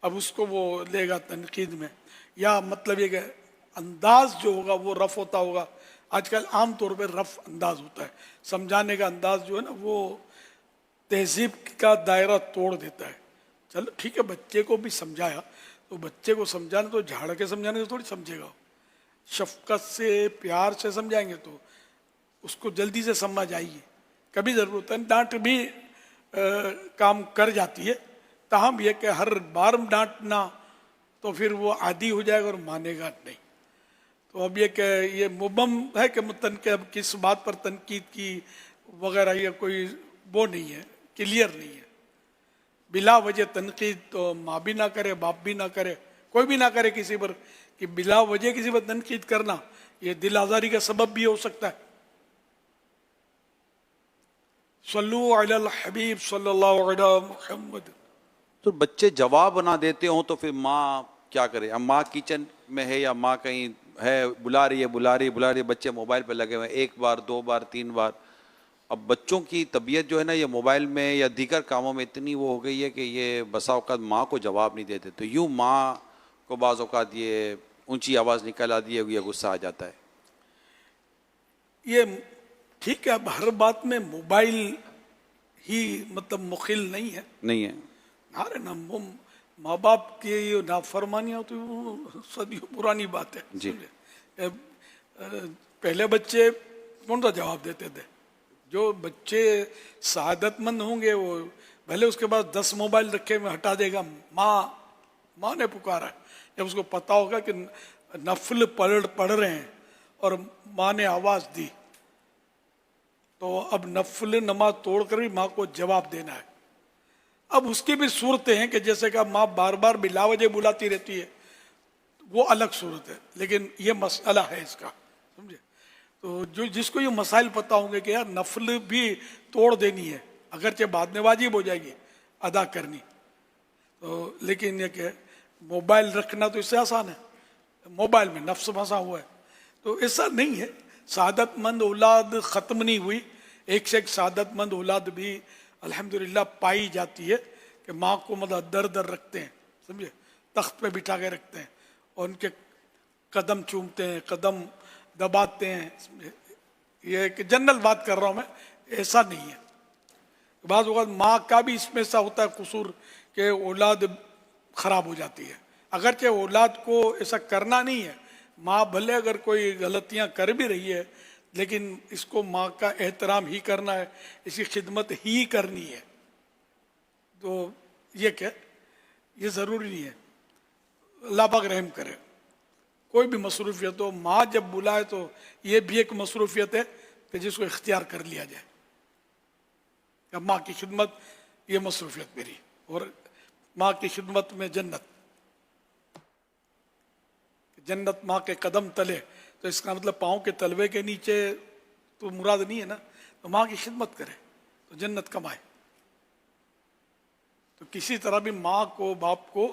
اب اس کو وہ لے گا تنقید میں، یا مطلب یہ کہ انداز جو ہوگا وہ رف ہوتا ہوگا. آج کل عام طور پہ رف انداز ہوتا ہے، سمجھانے کا انداز جو ہے نا وہ تہذیب کا دائرہ توڑ دیتا ہے. چلو ٹھیک ہے، بچے کو بھی سمجھایا تو بچے کو سمجھانا تو جھاڑ کے سمجھانے سے تھوڑی سمجھے گا. شفقت سے پیار سے سمجھائیں گے تو اس کو جلدی سے سمجھ آئیے. کبھی ضرورت ہے ڈانٹ بھی کام کر جاتی ہے، تاہم یہ کہ ہر بار ڈانٹنا تو پھر وہ عادی ہو جائے گا اور مانے گا نہیں. تو اب یہ کہ یہ مبہم ہے کہ اب کس بات پر تنقید کی وغیرہ، یہ کوئی وہ نہیں ہے، کلیئر نہیں ہے. بلا وجہ تنقید تو ماں بھی نہ کرے، باپ بھی نہ کرے، کوئی بھی نہ کرے کسی پر، کہ بلا وجہ کسی پر تنقید کرنا یہ دل آزاری کا سبب بھی ہو سکتا ہے. صلو علی الحبیب صلی اللہ علیہ محمد. تو بچے جواب نہ دیتے ہوں تو پھر ماں کیا کرے؟ اب ماں کچن میں ہے یا ماں کہیں ہے، بلا رہی ہے، بچے موبائل پہ لگے ہوئے ہیں، 1 بار 2 بار 3 بار. اب بچوں کی طبیعت جو ہے نا یہ موبائل میں یا دیگر کاموں میں اتنی وہ ہو گئی ہے کہ یہ بسا اوقات ماں کو جواب نہیں دیتے، تو یوں ماں کو بعض اوقات یہ اونچی آواز نکل آتی ہے، یہ غصہ آ جاتا ہے. یہ ٹھیک ہے، اب ہر بات میں موبائل ہی مطلب مخل نہیں ہے. ارے نا ماں باپ کی یہ نافرمانیاں تو وہ صدیوں پرانی بات ہے. جی پہلے بچے کون سا جواب دیتے تھے؟ جو بچے سعادت مند ہوں گے وہ بھلے اس کے بعد 10 موبائل رکھے میں ہٹا دے گا، ماں نے پکارا ہے. جب اس کو پتا ہوگا کہ نفل پڑھ رہے ہیں اور ماں نے آواز دی تو اب نفل نماز توڑ کر بھی ماں کو جواب دینا ہے. اب اس کی بھی صورتیں ہیں کہ جیسے کہ ماں بار بار بلا وجہ بلاتی رہتی ہے، وہ الگ صورت ہے، لیکن یہ مسئلہ ہے اس کا، سمجھے؟ تو جس کو یہ مسائل پتہ ہوں گے کہ یار نفل بھی توڑ دینی ہے، اگرچہ بعد میں واجب ہو جائے گی ادا کرنی، تو لیکن یہ کہ موبائل رکھنا تو اس سے آسان ہے، موبائل میں نفس پھنسا ہوا ہے. تو ایسا نہیں ہے. سعادت مند اولاد ختم نہیں ہوئی، ایک سے ایک سعادت مند اولاد بھی الحمدللہ پائی جاتی ہے کہ ماں کو مطلب در در رکھتے ہیں، سمجھے، تخت پہ بٹھا کے رکھتے ہیں اور ان کے قدم چومتے ہیں، قدم دباتے ہیں. یہ کہ جنرل بات کر رہا ہوں میں، ایسا نہیں ہے. بعض اوقات ماں کا بھی اس میں ایسا ہوتا ہے قصور کہ اولاد خراب ہو جاتی ہے، اگرچہ اولاد کو ایسا کرنا نہیں ہے. ماں بھلے اگر کوئی غلطیاں کر بھی رہی ہے لیکن اس کو ماں کا احترام ہی کرنا ہے، اس کی خدمت ہی کرنی ہے. تو یہ کہ یہ ضروری نہیں ہے. اللہ پاک رحم کرے. کوئی بھی مصروفیت ہو، ماں جب بلائے تو یہ بھی ایک مصروفیت ہے کہ جس کو اختیار کر لیا جائے. اب ماں کی خدمت یہ مصروفیت میری، اور ماں کی خدمت میں جنت ماں کے قدم تلے، تو اس کا مطلب پاؤں کے تلوے کے نیچے تو مراد نہیں ہے نا. تو ماں کی خدمت کرے تو جنت کمائے. تو کسی طرح بھی ماں کو باپ کو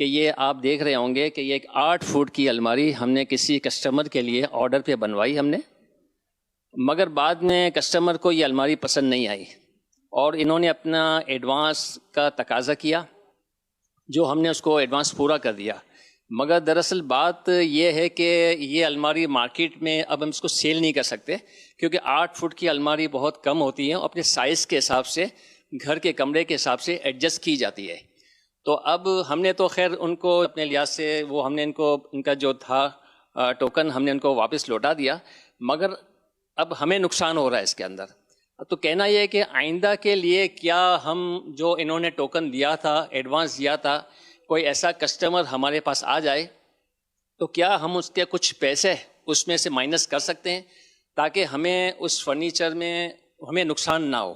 کہ یہ آپ دیکھ رہے ہوں گے کہ یہ ایک 8 فٹ کی الماری ہم نے کسی کسٹمر کے لیے آرڈر پہ بنوائی ہم نے، مگر بعد میں کسٹمر کو یہ الماری پسند نہیں آئی اور انہوں نے اپنا ایڈوانس کا تقاضا کیا، جو ہم نے اس کو ایڈوانس پورا کر دیا، مگر دراصل بات یہ ہے کہ یہ الماری مارکیٹ میں اب ہم اس کو سیل نہیں کر سکتے، کیونکہ 8 فٹ کی الماری بہت کم ہوتی ہے، اپنے سائز کے حساب سے گھر کے کمرے کے حساب سے ایڈجسٹ کی جاتی ہے۔ تو اب ہم نے تو خیر ان کو اپنے لحاظ سے وہ ہم نے ان کا جو تھا ٹوکن ہم نے ان کو واپس لوٹا دیا، مگر اب ہمیں نقصان ہو رہا ہے اس کے اندر۔ تو کہنا یہ ہے کہ آئندہ کے لیے کیا ہم جو انہوں نے ٹوکن دیا تھا، ایڈوانس دیا تھا، کوئی ایسا کسٹمر ہمارے پاس آ جائے تو کیا ہم اس کے کچھ پیسے اس میں سے مائنس کر سکتے ہیں تاکہ ہمیں اس فرنیچر میں ہمیں نقصان نہ ہو؟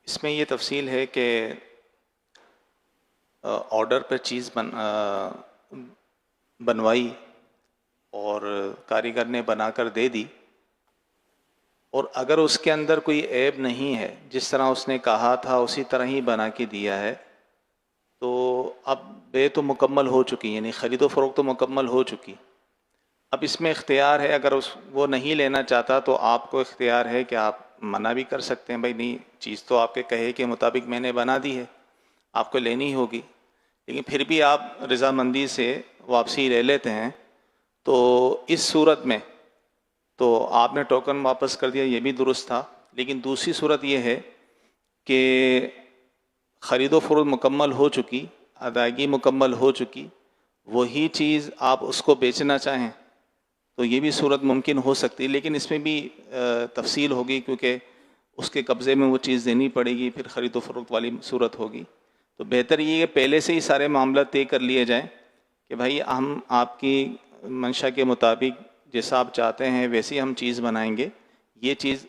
اس میں یہ تفصیل ہے کہ آرڈر پر چیز بنوائی اور کاریگر نے بنا کر دے دی، اور اگر اس کے اندر کوئی عیب نہیں ہے، جس طرح اس نے کہا تھا اسی طرح ہی بنا کے دیا ہے، تو اب بے تو مکمل ہو چکی، یعنی خرید و فروخت تو مکمل ہو چکی۔ اب اس میں اختیار ہے، اگر وہ نہیں لینا چاہتا تو آپ کو اختیار ہے کہ آپ منع بھی کر سکتے ہیں، بھائی نہیں، چیز تو آپ کے کہے کے مطابق میں نے بنا دی ہے، آپ کو لینی ہوگی، لیکن پھر بھی آپ رضامندی سے واپسی لے لیتے ہیں، تو اس صورت میں تو آپ نے ٹوکن واپس کر دیا، یہ بھی درست تھا۔ لیکن دوسری صورت یہ ہے کہ خرید و فروخت مکمل ہو چکی، ادائیگی مکمل ہو چکی، وہی چیز آپ اس کو بیچنا چاہیں تو یہ بھی صورت ممکن ہو سکتی ہے، لیکن اس میں بھی تفصیل ہوگی، کیونکہ اس کے قبضے میں وہ چیز دینی پڑے گی، پھر خرید و فروخت والی صورت ہوگی۔ تو بہتر یہ ہے کہ پہلے سے ہی سارے معاملات طے کر لیے جائیں کہ بھائی ہم آپ کی منشا کے مطابق جیسا آپ چاہتے ہیں ویسی ہم چیز بنائیں گے، یہ چیز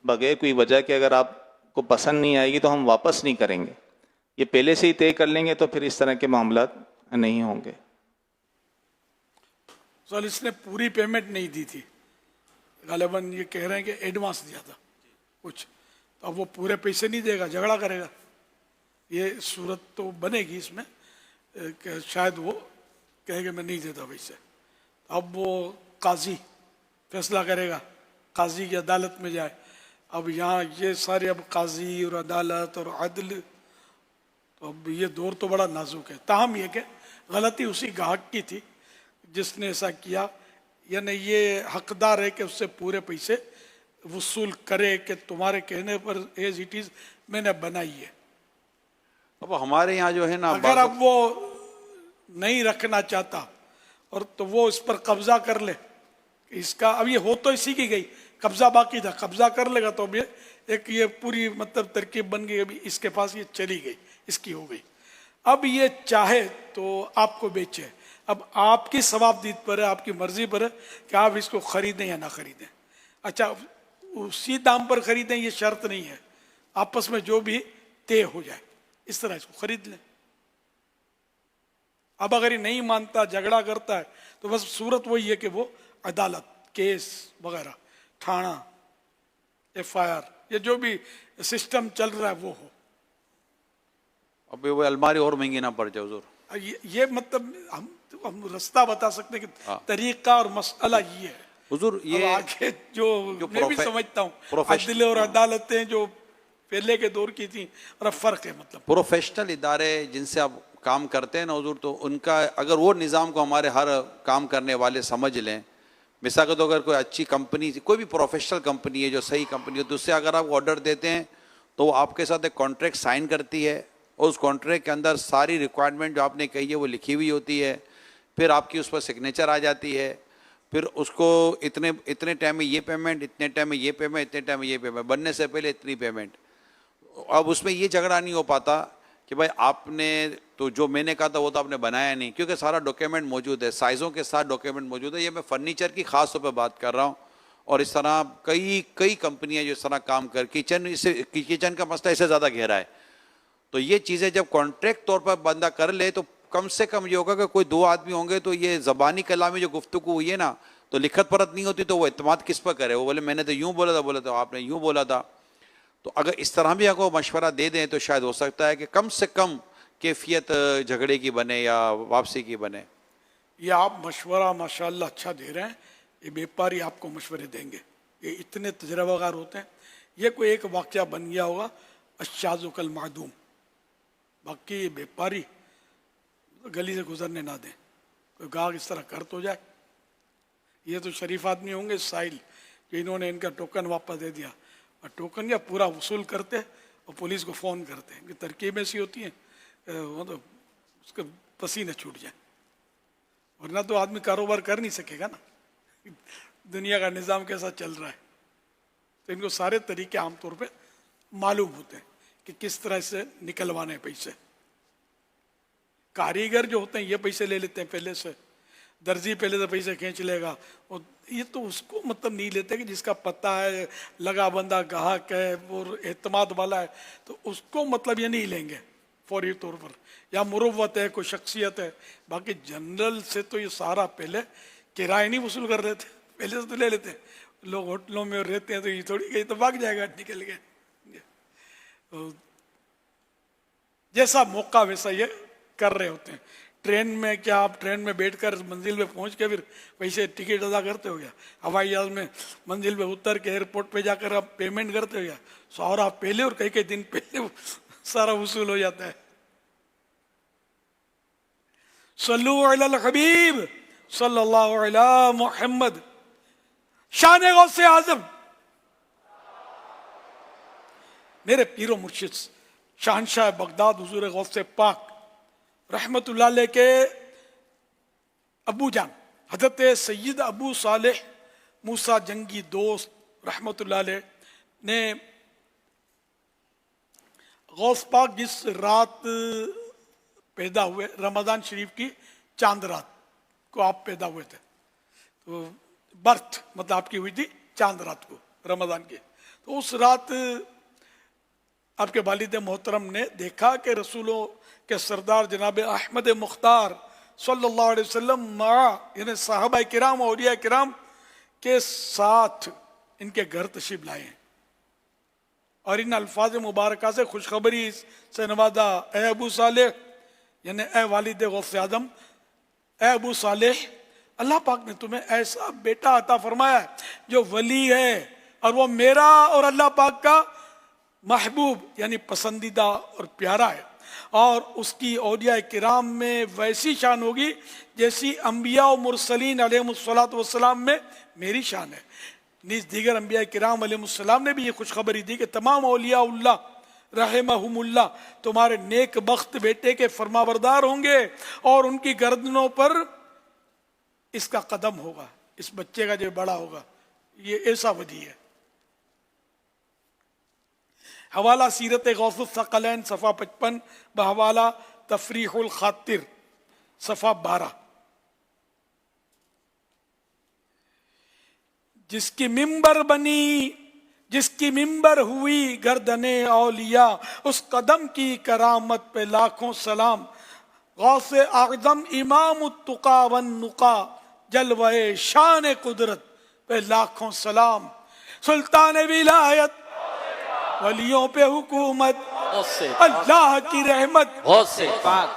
بغیر کوئی وجہ کے اگر آپ کو پسند نہیں آئے گی تو ہم واپس نہیں کریں گے، یہ پہلے سے ہی طے کر لیں گے تو پھر اس طرح کے معاملات نہیں ہوں گے۔ سوال، اس نے پوری پیمنٹ نہیں دی تھی، غالباً یہ کہہ رہے ہیں کہ ایڈوانس دیا تھا کچھ، تو اب وہ پورے پیسے نہیں دے گا، جھگڑا کرے گا، یہ صورت تو بنے گی اس میں کہ شاید وہ کہے کہ میں نہیں دیتا پیسے۔ اب وہ قاضی فیصلہ کرے گا، قاضی کی عدالت میں جائے، اب یہاں یہ سارے اب قاضی اور عدالت اور عدل، تو اب یہ دور تو بڑا نازک ہے۔ تاہم یہ کہ غلطی اسی گاہک کی تھی جس نے ایسا کیا، یعنی یہ حقدار ہے کہ اس سے پورے پیسے وصول کرے کہ تمہارے کہنے پر ایز اٹ از میں نے بنائی ہے۔ اب ہمارے یہاں جو ہے نا، اگر اب وہ نہیں رکھنا چاہتا اور تو وہ اس پر قبضہ کر لے، اس کا اب یہ ہو تو اسی کی گئی، قبضہ باقی تھا، قبضہ کر لے گا تو اب یہ پوری مطلب ترکیب بن گئی، ابھی اس کے پاس یہ چلی گئی، اس کی ہو گئی۔ اب یہ چاہے تو آپ کو بیچے، اب آپ کی ثوابدید پر ہے، آپ کی مرضی پر ہے کہ آپ اس کو خریدیں یا نہ خریدیں۔ اچھا، اسی دام پر خریدیں یہ شرط نہیں ہے، آپس میں جو بھی طے ہو جائے اس طرح اس کو خرید لیں۔ اب اگر یہ نہیں مانتا، جھگڑا کرتا ہے، تو بس صورت وہی ہے کہ وہ عدالت، کیس وغیرہ، تھانہ، ایف آئی آر، یہ جو بھی سسٹم چل رہا ہے وہ ہو۔ اب وہ الماری اور مہنگی نہ پڑ جائے حضور، یہ مطلب ہم رستہ بتا سکتے ہیں کہ طریقہ اور مسئلہ یہ ہے حضور۔ یہ آگے جو میں بھی سمجھتا ہوں عدل اور عدالتیں جو پہلے کے دور کی تھیں، اور اب فرق ہے، مطلب پروفیشنل ادارے جن سے آپ کام کرتے ہیں نا حضور، تو ان کا اگر وہ نظام کو ہمارے ہر کام کرنے والے سمجھ لیں، مثال کے طور اگر کوئی اچھی کمپنی، کوئی بھی پروفیشنل کمپنی ہے جو صحیح کمپنی ہے، تو اس سے اگر آپ آرڈر دیتے ہیں تو وہ آپ کے ساتھ ایک کانٹریکٹ سائن کرتی ہے، اور اس کانٹریکٹ کے اندر ساری ریکوائرمنٹ جو آپ نے کہی ہے وہ لکھی ہوئی ہوتی ہے، پھر آپ کی اس پر سگنیچر آ جاتی ہے، پھر اس کو اتنے ٹائم میں یہ پیمنٹ، اتنے ٹائم میں یہ پیمنٹ، اتنے ٹائم میں یہ پیمنٹ، بننے سے پہلے اتنی پیمنٹ۔ اب اس میں یہ جھگڑا نہیں ہو پاتا کہ بھائی آپ نے تو جو میں نے کہا تھا وہ تو آپ نے بنایا نہیں، کیونکہ سارا ڈاکیومنٹ موجود ہے، سائزوں کے ساتھ ڈاکیومنٹ موجود ہے۔ یہ میں فرنیچر کی خاص طور پہ بات کر رہا ہوں، اور اس طرح کئی کمپنیاں جو اس طرح کام کر، کچن کا مسئلہ اس سے زیادہ گہرا ہے۔ تو یہ چیزیں جب کانٹریکٹ طور پر بندہ کر لے تو کم سے کم یہ ہوگا کہ کوئی 2 آدمی ہوں گے تو یہ زبانی کلامی جو گفتگو ہوئی ہے نا، تو تو لکھت پرت نہیں ہوتی تو وہ اعتماد کس پر کرے؟ وہ بولے میں نے تو یوں بولا تھا آپ نے یوں بولا تھا. تو اگر اس طرح بھی آپ کو مشورہ دے دیں تو شاید ہو سکتا ہے کہ کم سے کم کیفیت جھگڑے کی بنے یا واپسی کی بنے. یہ آپ مشورہ ماشاءاللہ اچھا دے رہے ہیں. یہ بیپاری آپ کو مشورے دیں گے, یہ اتنے تجربہ کار ہوتے ہیں. یہ کوئی ایک واقعہ بن گیا ہوگا الشاذ کالمعدوم, باقی یہ بیپاری گلی سے گزرنے نہ دیں. کوئی گاہک اس طرح کر تو جائے. یہ تو شریف آدمی ہوں گے سائل کہ انہوں نے ان کا ٹوکن واپس دے دیا, اور ٹوکن یا پورا وصول کرتے اور پولیس کو فون کرتے ہیں کہ ترکیب ایسی ہوتی ہیں وہ تو اس کے پسینے چھوٹ جائیں, ورنہ تو آدمی کاروبار کر نہیں سکے گا نا. دنیا کا نظام کیسا چل رہا ہے. تو ان کو سارے طریقے عام طور پہ معلوم ہوتے ہیں کہ کس طرح سے نکلوانے پیسے. کاریگر جو ہوتے ہیں یہ پیسے لے لیتے ہیں پہلے سے, درزی پہلے سے پیسے کھینچ لے گا. اور یہ تو اس کو مطلب نہیں لیتے کہ جس کا پتہ ہے, لگا بندہ گاہک ہے اور اعتماد والا ہے, تو اس کو مطلب یہ نہیں لیں گے فوری طور پر, یا مروت ہے کوئی شخصیت ہے. باقی جنرل سے تو یہ سارا پہلے کرایہ نہیں وصول کر رہے تھے, پہلے سے تو لے لیتے ہیں. لوگ ہوٹلوں میں رہتے ہیں تو یہ تھوڑی کہیں تو بھاگ جائے گا نکل کے. جیسا موقع ویسا یہ کر رہے ہوتے ہیں. ٹرین میں کیا آپ ٹرین میں بیٹھ کر منزل پہ پہنچ کے پھر ویسے ٹکٹ ادا کرتے ہو گیا؟ ہوائی جہاز میں منزل پہ اتر کے ایئرپورٹ پہ جا کر آپ پیمنٹ کرتے ہو گیا؟ سارا پہلے اور کئی دن پہلے سارا وصول ہو جاتا ہے. صلو علی الحبیب صلی اللہ علی محمد. شان غوث اعظم میرے پیر و مرشد شہنشاہ بغداد حضور غوث پاک رحمت اللہ علیہ کے ابو جان حضرت سید ابو صالح موسیٰ جنگی دوست رحمت اللہ علیہ نے غوث پاک جس رات پیدا ہوئے, رمضان شریف کی چاند رات کو آپ پیدا ہوئے تھے, تو برتھ مطلب آپ کی ہوئی تھی چاند رات کو رمضان کی. تو اس رات آپ کے والد محترم نے دیکھا کہ رسولوں کے سردار جناب احمد مختار صلی اللہ علیہ وسلم یعنی صحابہ کرام اولیاء کرام کے ساتھ ان کے گھر تشریف لائے ہیں, اور ان الفاظ مبارکہ سے خوشخبری سے نوازا. اے ابو صالح یعنی اے والد غوث اعظم, اے ابو صالح, اللہ پاک نے تمہیں ایسا بیٹا عطا فرمایا ہے جو ولی ہے, اور وہ میرا اور اللہ پاک کا محبوب یعنی پسندیدہ اور پیارا ہے, اور اس کی اولیاء کرام میں ویسی شان ہوگی جیسی انبیاء و مرسلین علیہم السلام میں میری شان ہے. نیز دیگر انبیاء کرام علیہم السلام نے بھی یہ خوشخبری دی کہ تمام اولیاء اللہ رحمہم اللہ تمہارے نیک بخت بیٹے کے فرمانبردار ہوں گے, اور ان کی گردنوں پر اس کا قدم ہوگا, اس بچے کا جو بڑا ہوگا. یہ ایسا ولی ہے. حوالہ سیرت غوث الثقلین صفحہ 55 بحوالہ تفریح الخاطر صفحہ 12. جس کی ممبر بنی, جس کی ممبر ہوئی گردن اولیاء, اس قدم کی کرامت پہ لاکھوں سلام. غوث اعظم امام التقا والنقا, جلوہ شان قدرت پہ لاکھوں سلام. سلطان ولایت ولیوں پہ حکومت, اللہ کی رحمت,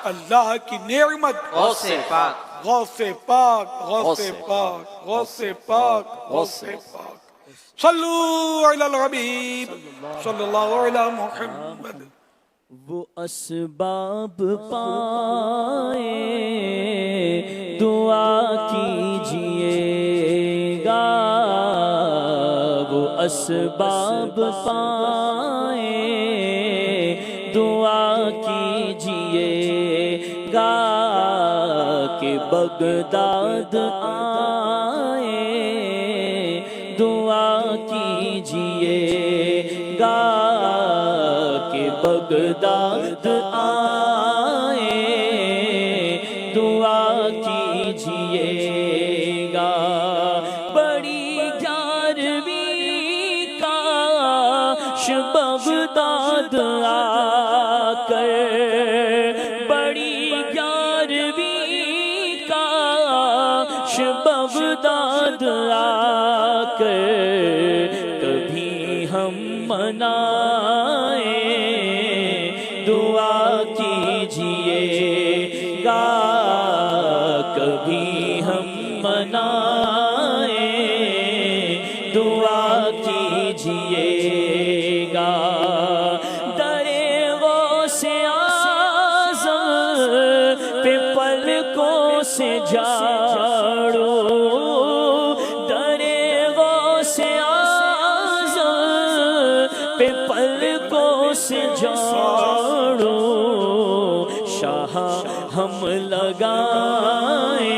اللہ کی نعمت, غوث پاک, غوث پاک, غوث پاک, غوث پاک, غوث پاک. صلو علی الحبیب صلی اللہ علی محمد. وہ اسباب پائے دعا کیجئے گا, وہ اسباب پائے دعا کیجئے گا کہ بغداد آئے, دعا کیجئے گا کہ بغداد آئے, دعا کیجئے گا. بڑی 11ویں کاش بغداد آ کر, بڑی 11ویں کاش بغداد آ کر کبھی ہم منائیں دعا کیجئے گا کبھی ہم منائیں دعا کیجئے گا پلکوں سے جھاڑو درے غوث اعظم پہ پلکوں سے جھاڑو شاہ ہم لگائیں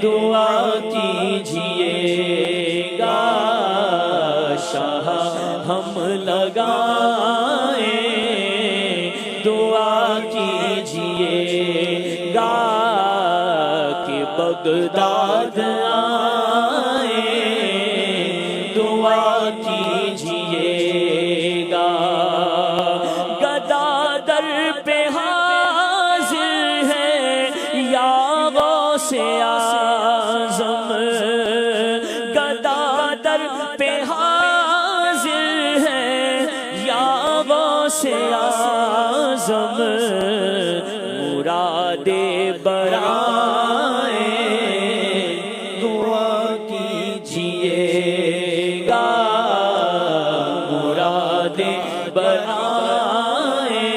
دعا کیجئے گا شاہ ہم لگائیں دعا کیجئے گا کہ بغداد آئے دعا کیجئے گا گدادر پہ حاضر ہے یا غوث اعظم گدادر پہ حاضر ہے یا غوث اعظم مراد برائے دعا کیجئے گا مراد برائے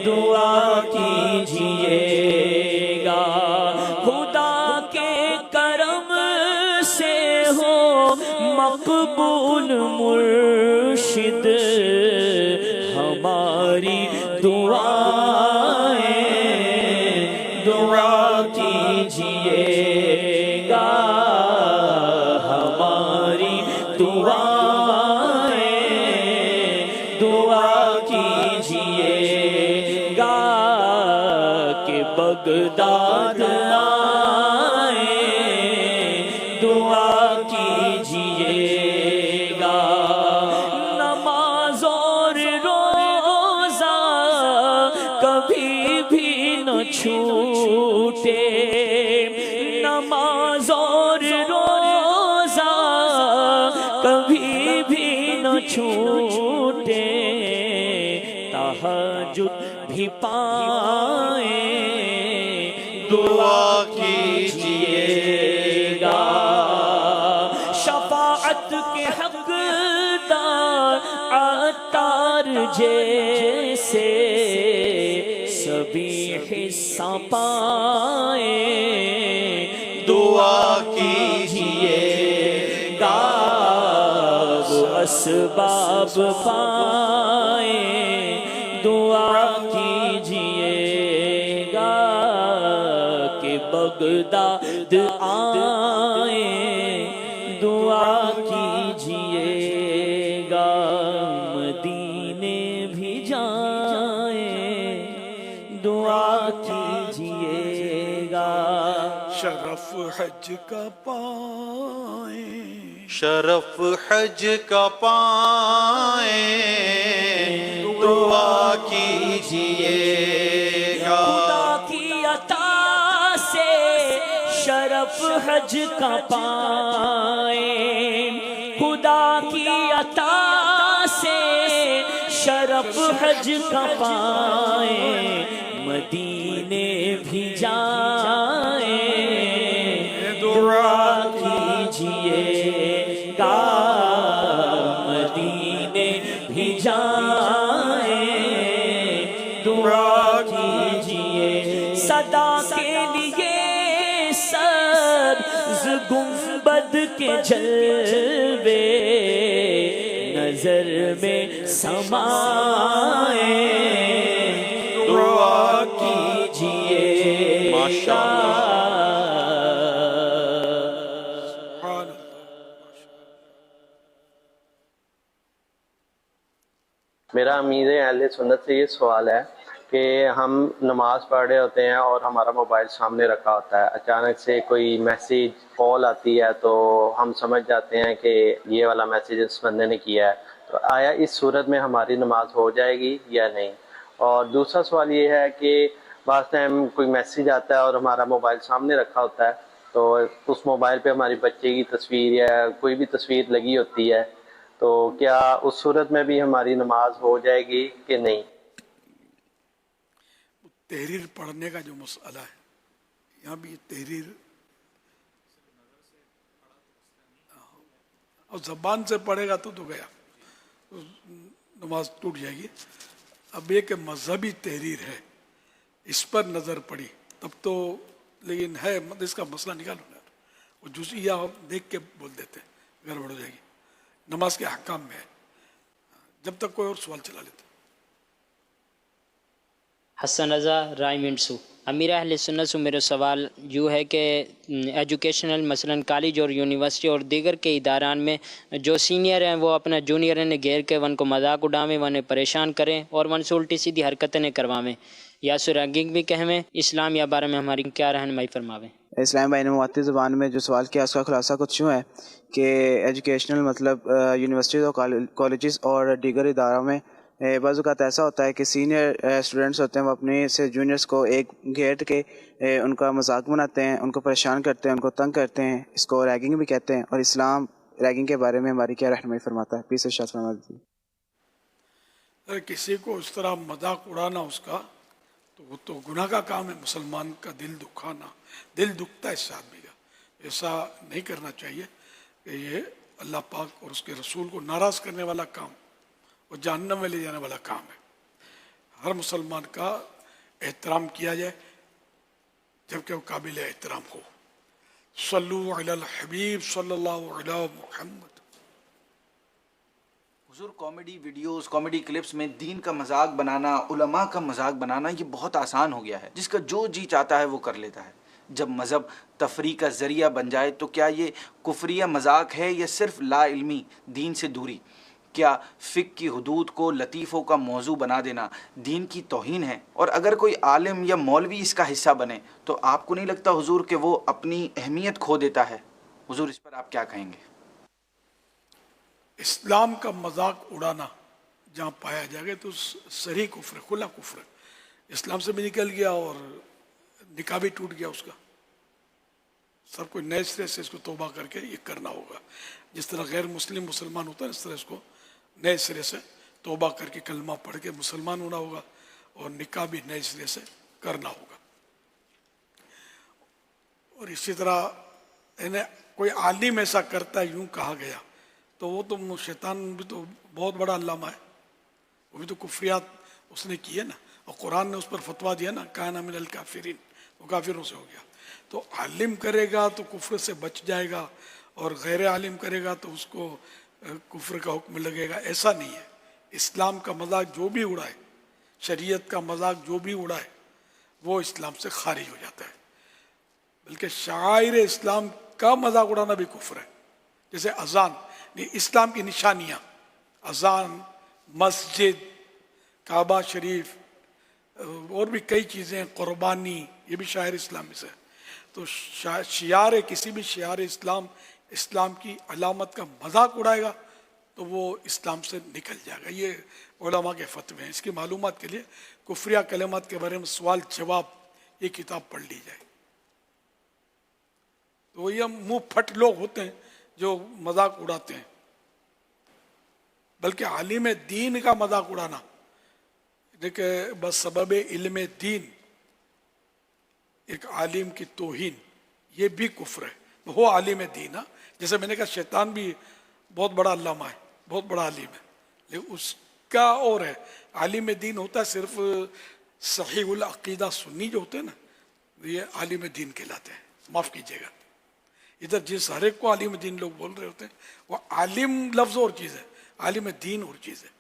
دعا کیجئے گا خدا کے کرم سے ہو مقبول مرشد ہماری دعائیں دعا کیجئے گا ہماری دعائیں دعا کیجئے گا کہ بغداد آئے دعا کیجئے گا نماز اور روزہ کبھی بھی نہ چھوٹے نماز اور روزہ کبھی بھی نہ چھوٹے تہجد بھی پائیں دعا کیجئے گا شفاعت کے حقدار عطار جیسے سبھی حصہ پائیں دعا کیجئے گا وہ اسباب پائیں دعا کیجئے گا کہ بغداد آئیں دعا کیجئے گا مدینے بھی جائیں دعا کیجئے گا شرف حج کا پائیں شرف حج کا پائیں دعا کیجئے گا خدا کی عطا سے شرف حج کا پائیں خدا کی عطا سے شرف حج کا پائیں مدینے بھی جائیں دعا کیجئے گا مدینے بھی جائیں دعا کیجئے صدا کے لیے سبز گنبد کے جلوے نظر میں سمائیں دعا کیجئے ماشاءاللہ میرا امیر اہل سنت سے یہ سوال ہے کہ ہم نماز پڑھ رہے ہوتے ہیں اور ہمارا موبائل سامنے رکھا ہوتا ہے اچانک سے کوئی میسیج کال آتی ہے تو ہم سمجھ جاتے ہیں کہ یہ والا میسیج اس بندے نے کیا ہے تو آیا اس صورت میں ہماری نماز ہو جائے گی یا نہیں؟ اور دوسرا سوال یہ ہے کہ بعض ٹائم کوئی میسیج آتا ہے اور ہمارا موبائل سامنے رکھا ہوتا ہے تو اس موبائل پہ ہماری بچے کی تصویر یا کوئی بھی تصویر لگی ہوتی ہے، تو کیا اس صورت میں بھی ہماری نماز ہو جائے گی کہ نہیں؟ تحریر پڑھنے کا جو مسئلہ ہے، یہاں بھی تحریر اور زبان سے پڑھے گا تو گیا، نماز ٹوٹ جائے گی۔ اب یہ کہ مذہبی تحریر ہے، اس پر نظر پڑی تب تو، لیکن ہے اس کا مسئلہ نکالو نا، وہ جزئیہ دیکھ کے بول دیتے ہیں، گڑبڑ ہو جائے گی، نماز کے احکام میں ہے۔ جب تک کوئی اور سوال چلا لیتے۔ حسن رضا رائے منٹسو، امیر اہل سنت سے میرا سوال یوں ہے کہ ایجوکیشنل مثلاً کالج اور یونیورسٹی اور دیگر کے اداران میں جو سینئر ہیں وہ اپنا جونیئر نے گھیر کے ون کو مذاق اڑاویں، ون پریشان کریں اور ون سے الٹی سیدھی حرکتیں کرواویں یا سرنگنگ بھی کہویں، اسلام یا بارے میں ہماری کیا رہنمائی فرماویں؟ اسلام بھائی نے مواتی زبان میں جو سوال کیا اس کا خلاصہ کچھ یوں ہے کہ ایجوکیشنل مطلب یونیورسٹیز اور کالجز اور دیگر اداروں میں بعض اوقات ایسا ہوتا ہے کہ سینئر اسٹوڈنٹس ہوتے ہیں وہ اپنے سے جونیئرس کو ایک گھیر کے ان کا مذاق بناتے ہیں، ان کو پریشان کرتے ہیں، ان کو تنگ کرتے ہیں، اس کو ریگنگ بھی کہتے ہیں، اور اسلام ریگنگ کے بارے میں ہماری کیا رہنمائی فرماتا ہے؟ پلیز ارشاد فرما دیجیے۔ اگر کسی کو اس طرح مذاق اڑانا اس کا تو وہ تو گناہ کا کام ہے، مسلمان کا دل دکھانا، دل دکھتا ہے اس آدمی کا، ایسا نہیں کرنا چاہیے کہ یہ اللہ پاک اور اس کے رسول کو ناراض کرنے والا کام اور جہنم میں لے جانے والا کام ہے۔ ہر مسلمان کا احترام کیا جائے جبکہ وہ قابل احترام ہو۔ صلو علی الحبیب صلی اللہ علیہ محمد۔ حضور، کامیڈی ویڈیوز، کامیڈی کلپس میں دین کا مذاق بنانا، علماء کا مذاق بنانا یہ بہت آسان ہو گیا ہے، جس کا جو جی چاہتا ہے وہ کر لیتا ہے۔ جب مذہب تفریح کا ذریعہ بن جائے تو کیا یہ کفریہ مذاق ہے یا صرف لا علمی، دین سے دوری؟ کیا فقہ کی حدود کو لطیفوں کا موضوع بنا دینا دین کی توہین ہے؟ اور اگر کوئی عالم یا مولوی اس کا حصہ بنے تو آپ کو نہیں لگتا حضور کہ وہ اپنی اہمیت کھو دیتا ہے؟ حضور اس پر آپ کیا کہیں گے؟ اسلام کا مذاق اڑانا جہاں پایا جائے گا تو صریح کفر، کھلا کفر، اسلام سے بھی نکل گیا اور نکاح بھی ٹوٹ گیا اس کا۔ سب کو نئے سرے سے اس کو توبہ کر کے یہ کرنا ہوگا، جس طرح غیر مسلم مسلمان ہوتا ہے اس طرح اس کو نئے سرے سے توبہ کر کے کلمہ پڑھ کے مسلمان ہونا ہوگا اور نکاح بھی نئے سرے سے کرنا ہوگا۔ اور اسی طرح کوئی عالم ایسا کرتا ہے یوں کہا گیا تو وہ تو شیطان بھی تو بہت بڑا علامہ ہے، وہ بھی تو کفریات اس نے کی ہے نا، اور قرآن نے اس پر فتویٰ دیا نا، کان من الکافرین، وہ کافروں سے ہو گیا۔ تو عالم کرے گا تو کفر سے بچ جائے گا اور غیر عالم کرے گا تو اس کو کفر کا حکم لگے گا، ایسا نہیں ہے۔ اسلام کا مذاق جو بھی اڑائے، شریعت کا مذاق جو بھی اڑائے وہ اسلام سے خارج ہو جاتا ہے۔ بلکہ شعائر اسلام کا مذاق اڑانا بھی کفر ہے، جیسے اذان، اسلام کی نشانیاں، اذان، مسجد، کعبہ شریف اور بھی کئی چیزیں، قربانی، یہ بھی شعائر اسلام میں سے۔ تو شعار کسی بھی شعار اسلام کی علامت کا مذاق اڑائے گا تو وہ اسلام سے نکل جائے گا۔ یہ علماء کے فتوے ہیں۔ اس کی معلومات کے لیے کفریہ کلمات کے بارے میں سوال جواب یہ کتاب پڑھ لی جائے۔ تو یہ منہ پھٹ لوگ ہوتے ہیں جو مذاق اڑاتے ہیں، بلکہ عالم دین کا مذاق اڑانا دیکھیں بس سبب علم دین ایک عالم کی توہین، یہ بھی کفر ہے۔ وہ عالم دین ہے، جیسے میں نے کہا شیطان بھی بہت بڑا علامہ ہے، بہت بڑا عالم ہے، لیکن اس کا اور ہے۔ عالم دین ہوتا ہے صرف صحیح العقیدہ سنی جو ہوتے ہیں نا، یہ عالم دین کہلاتے ہیں، معاف کیجیے گا۔ ادھر جس ہر ایک کو عالم دین لوگ بول رہے ہوتے ہیں، وہ عالم لفظ اور چیز ہے، عالم دین اور چیز ہے۔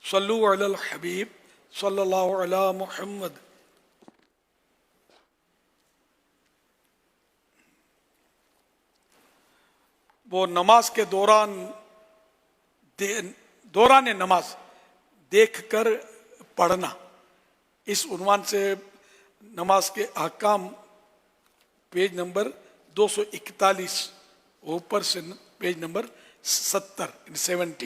صلو علی الحبیب صلی اللہ علی محمد۔ وہ نماز کے دوران نماز دیکھ کر پڑھنا، اس عنوان سے نماز کے احکام پیج نمبر 241 اوپر سے پیج نمبر 70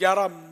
11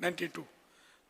92,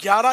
11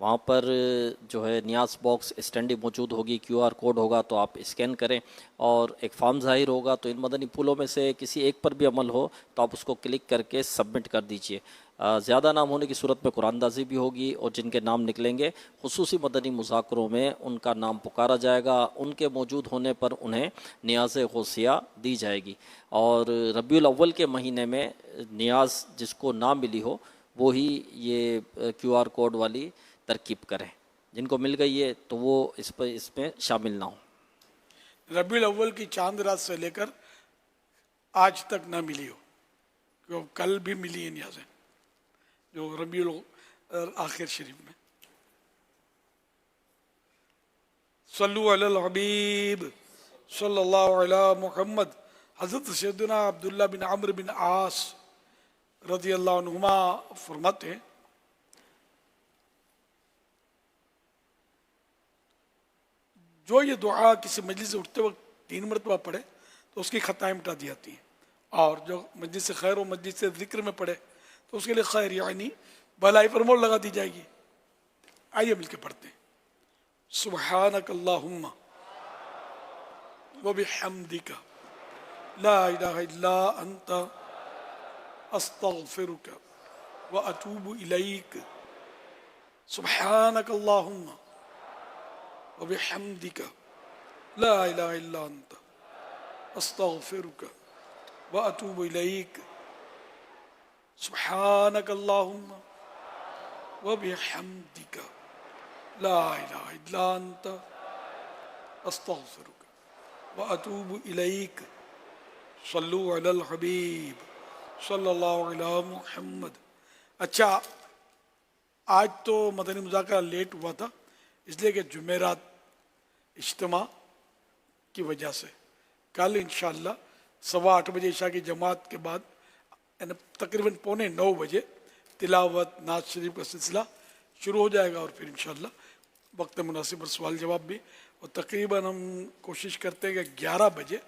وہاں پر جو ہے نیاز باکس اسٹینڈی موجود ہوگی، QR کوڈ ہوگا تو آپ اسکین کریں، اور ایک فارم ظاہر ہوگا، تو ان مدنی پھولوں میں سے کسی ایک پر بھی عمل ہو تو آپ اس کو کلک کر کے سبمٹ کر دیجئے۔ زیادہ نام ہونے کی صورت میں قرآن دازی بھی ہوگی، اور جن کے نام نکلیں گے خصوصی مدنی مذاکروں میں ان کا نام پکارا جائے گا، ان کے موجود ہونے پر انہیں نیاز غوثیہ دی جائے گی۔ اور ربیع الاول کے مہینے میں نیاز جس کو نہ ملی ہو وہی یہ QR کوڈ والی ترکیب کریں، جن کو مل گئی ہے تو وہ اس میں شامل نہ ہوں۔ ربیع الاول کی چاند رات سے لے کر آج تک نہ ملی ہو، کیونکہ کل بھی ملی ہیں نیازیں جو ربیع آخر شریف میں۔ صلو علی الحبیب صلی اللہ علی محمد۔ حضرت سیدنا عبداللہ بن عمرو بن عاص رضی اللہ عنہما فرماتے ہیں جو یہ دعا کسی مجلس سے اٹھتے وقت 3 مرتبہ پڑھے تو اس کی خطائیں مٹا دی جاتی ہیں، اور جو مجلس سے خیر و مجلس سے ذکر میں پڑھے تو اس کے لیے خیر یعنی بھلائی پر مہر لگا دی جائے گی۔ آئیے مل کے پڑھتے ہیں۔ سبحانک اللہم وبحمدک لا الہ الا انت استغفرک واتوب الیک۔ سبحانک اللہم وبحمدک لا الہ الا انت استغفرک واتوب الیک۔ سبحانک اللہم وبحمدک لا الہ الا انت استغفرک واتوب الیک۔ صلو علی الحبیب صلی اللہ علی محمد۔ اچھا، آج تو مدنی مذاکرہ لیٹ ہوا تھا اس لیے کہ جمعرات اجتماع کی وجہ سے، کل انشاءاللہ 8:15 بجے عشاء کی جماعت کے بعد تقریباً 8:45 بجے تلاوت نعت شریف کا سلسلہ شروع ہو جائے گا، اور پھر انشاءاللہ وقت مناسب پر سوال جواب بھی، اور تقریباً ہم کوشش کرتے ہیں کہ 11 بجے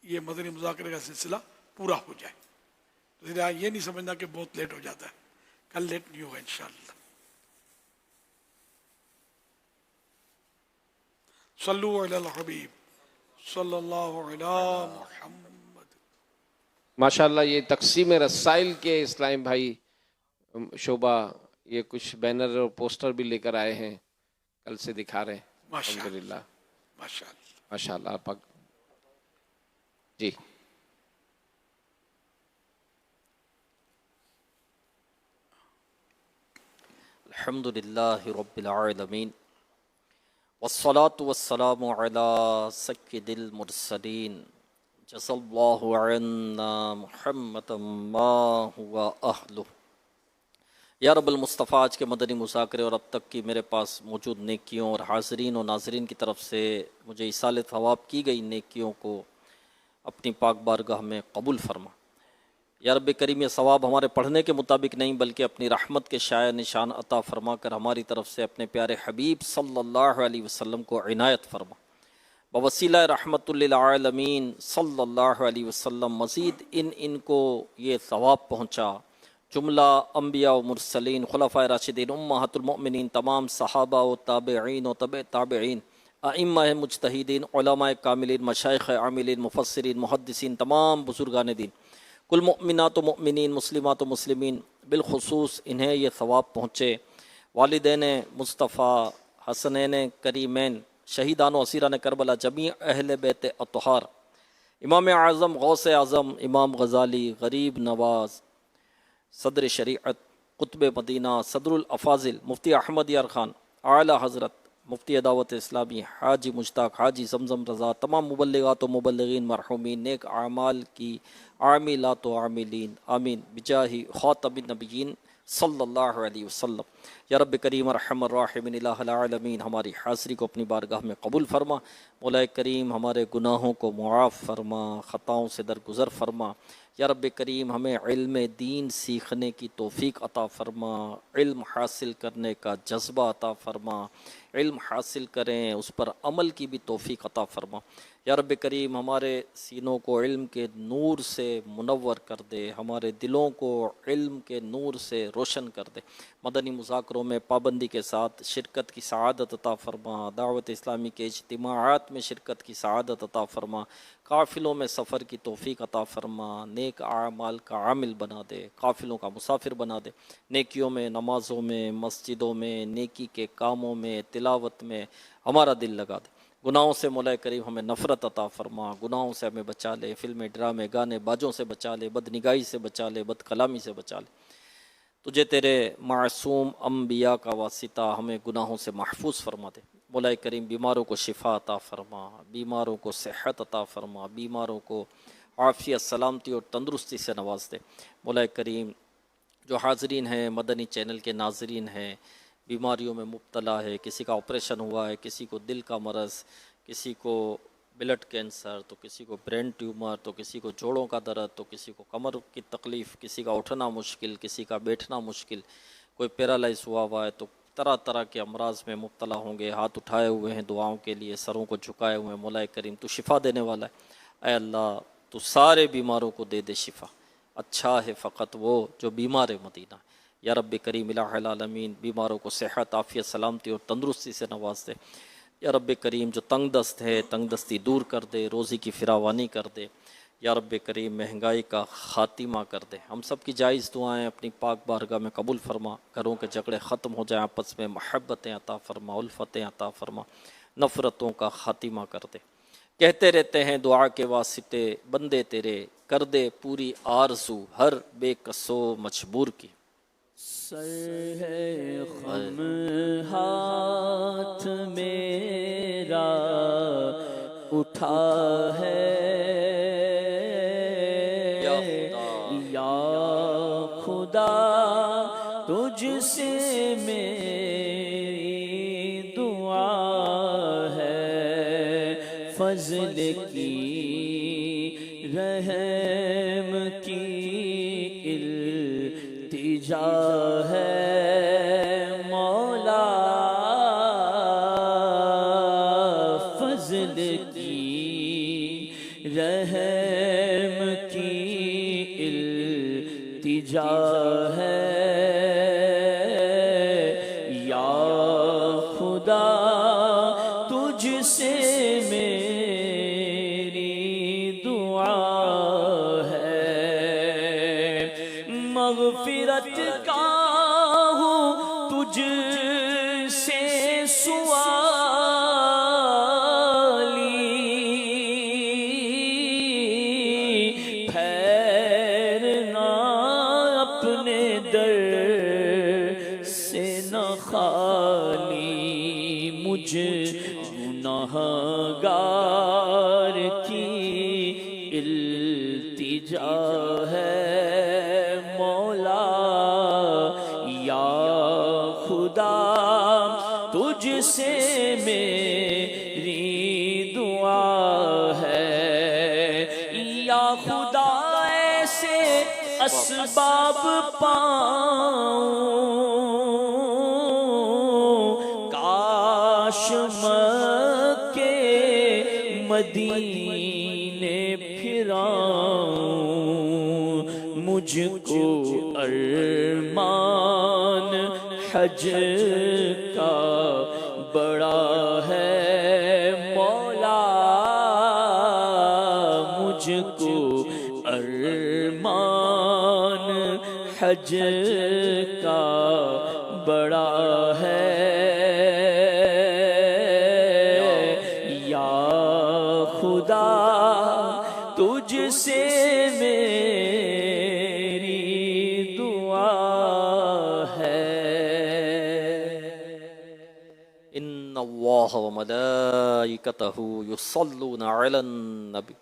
یہ مدنی مذاکرے کا سلسلہ پورا ہو جائے۔ تو یہ نہیں سمجھنا کہ بہت لیٹ ہو جاتا ہے، کل لیٹ نہیں ہوگا انشاءاللہ۔ صلو علی الحبیب صلی اللہ علی محمد۔ ماشاءاللہ یہ تقسیم رسائل کے اسلام بھائی شعبہ یہ کچھ بینر اور پوسٹر بھی لے کر آئے ہیں، کل سے دکھا رہے ہیں الحمدللہ۔ ماشاءاللہ پاک جی۔ الحمدللہ رب العالمین والصلاة والسلام علی سید المرسلین جزا اللہ عنا محمد ما ہوا اہلہ۔ یا رب المصطفیٰ، آج کے مدنی مذاکرے اور اب تک کی میرے پاس موجود نیکیوں اور حاضرین و ناظرین کی طرف سے مجھے ایصال ثواب کی گئی نیکیوں کو اپنی پاک بارگاہ میں قبول فرما۔ یا رب کریم، یہ ثواب ہمارے پڑھنے کے مطابق نہیں بلکہ اپنی رحمت کے شائع نشان عطا فرما کر ہماری طرف سے اپنے پیارے حبیب صلی اللہ علیہ وسلم کو عنایت فرما۔ بوسیلہ رحمت للعالمین صلی اللہ علیہ وسلم مزید ان کو یہ ثواب پہنچا۔ جملہ انبیاء و مرسلین، خلفائے راشدین، امہات المؤمنین، تمام صحابہ و تابعین و تبع تابعین، ائمہ مجتہدین، علماء کاملین، مشائخ عاملین، مفسرین، محدثین، تمام بزرگان دین، کل مؤمنات و مؤمنین، مسلمات و مسلمین، بالخصوص انہیں یہ ثواب پہنچے۔ والدین مصطفیٰ، حسنین کریمین، شہیدان و اسیران کربلا، جمیع اہل بیت اطہار، امام اعظم غوث اعظم امام غزالی، غریب نواز، صدر شریعت، قطب مدینہ، صدر الافاضل مفتی احمد یار خان، اعلیٰ حضرت مفتی دعوت اسلامی حاجی مشتاق حاجی زمزم رضا، تمام مبلغات و مبلغین مرحومین، نیک اعمال کی عاملات و عاملین، آمین بجاہ خاتم النبیین صلی اللہ علیہ وسلم۔ یا رب کریم ارحم الراحمین الہ العالمین، ہماری حاضری کو اپنی بارگاہ میں قبول فرما۔ مولا کریم ہمارے گناہوں کو معاف فرما، خطاؤں سے درگزر فرما۔ یا رب کریم ہمیں علم دین سیکھنے کی توفیق عطا فرما، علم حاصل کرنے کا جذبہ عطا فرما، علم حاصل کریں اس پر عمل کی بھی توفیق عطا فرما۔ یا رب کریم ہمارے سینوں کو علم کے نور سے منور کر دے، ہمارے دلوں کو علم کے نور سے روشن کر دے۔ مدنی مذاکروں میں پابندی کے ساتھ شرکت کی سعادت عطا فرما، دعوت اسلامی کے اجتماعات میں شرکت کی سعادت عطا فرما، قافلوں میں سفر کی توفیق عطا فرما، نیک اعمال کا عامل بنا دے، قافلوں کا مسافر بنا دے، نیکیوں میں، نمازوں میں، مسجدوں میں، نیکی کے کاموں میں، تلاوت میں ہمارا دل لگا دے۔ گناہوں سے مولا کریم ہمیں نفرت عطا فرما، گناہوں سے ہمیں بچا لے، فلمیں، ڈرامے، گانے بازوں سے بچا لے، بد نگاہی سے بچا لے، بد کلامی سے بچا لے۔ تجھے تیرے معصوم انبیاء کا واسطہ ہمیں گناہوں سے محفوظ فرما دے۔ مولا کریم بیماروں کو شفا عطا فرما، بیماروں کو صحت عطا فرما، بیماروں کو عافیت، سلامتی اور تندرستی سے نواز دے۔ مولا کریم جو حاضرین ہیں، مدنی چینل کے ناظرین ہیں، بیماریوں میں مبتلا ہے، کسی کا آپریشن ہوا ہے، کسی کو دل کا مرض، کسی کو بلڈ کینسر، تو کسی کو برین ٹیومر، تو کسی کو جوڑوں کا درد، تو کسی کو کمر کی تکلیف، کسی کا اٹھنا مشکل، کسی کا بیٹھنا مشکل، کوئی پیرالائز ہوا ہے، تو طرح طرح کے امراض میں مبتلا ہوں گے، ہاتھ اٹھائے ہوئے ہیں دعاؤں کے لیے، سروں کو جھکائے ہوئے ہیں۔ مولا کریم تو شفا دینے والا ہے، اے اللہ تو سارے بیماروں کو دے دے شفا۔ اچھا ہے فقط وہ جو بیمار مدینہ ہے۔ یا رب کریم الہ العالمین بیماروں کو صحت، عافیت، سلامتی اور تندرستی سے نواز دے۔ یا رب کریم جو تنگ دست ہے، تنگ دستی دور کر دے، روزی کی فراوانی کر دے۔ یا رب کریم مہنگائی کا خاتمہ کر دے۔ ہم سب کی جائز دعائیں اپنی پاک بارگاہ میں قبول فرما، گھروں کے جھگڑے ختم ہو جائیں، آپس میں محبتیں عطا فرما، الفتیں عطا فرما، نفرتوں کا خاتمہ کر دے۔ کہتے رہتے ہیں دعا کے واسطے بندے تیرے، کر دے پوری آرزو ہر بے کسو مجبور کی۔ سر ہے خم ہاتھ میرا اٹھا ہے، یا خدا تجھ سے میری دعا ہے، فضل کی، رحم کی التجا ہے مولا، فضل کی، رحم کی التجا ہے، یا خدا تجھ سے میری دعا ہے، مغفرت کا ہوں تجھ سے سوالی، پھیرنا اپنے در سے نہ خالی، مجھ گناہگار کی التجا ہے مولا، یا خدا تجھ سے میری دعا ہے، یا خدا ایسے اسباب پاؤں، کاش مکے مدینے پھراؤں، مجھ کو ارمان حج کا بڑا ہے مولا، مجھ کو ارمان حج کا بڑا ہے، یا خدا تجھ سے میری دعا ہے۔ ان اللہ وملائکتہ یصلون علی النبی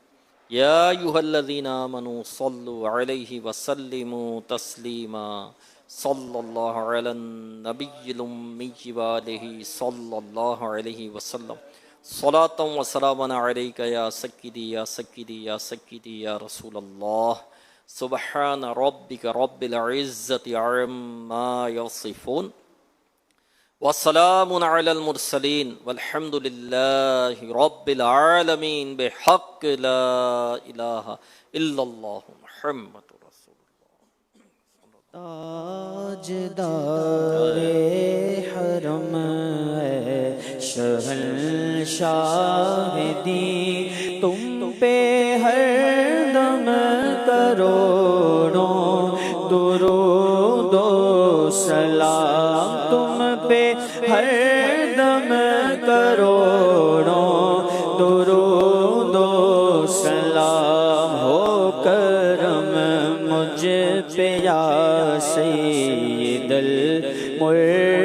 یا ایھا الذین آمنوا صلوا علیہ وسلموا تسلیما، صلی اللہ علی النبی الامی وآلہ صلی اللہ علیہ وسلم، صلاۃ و سلاما علیک یا سیدی یا سیدی یا سیدی یا رسول اللہ، سبحان ربک رب العزت عما یصفون وسلام علی المرسلین والحمد للہ رب العالمین بحق لا الہ الا اللہ محمد تاجدار حرم شہنشاہ دی تم پہ ہر دم کروڑوں درود و سلام تم پہ ہر دم کروڑوں درود و سلام ہو کرم مجھ پہ یا سید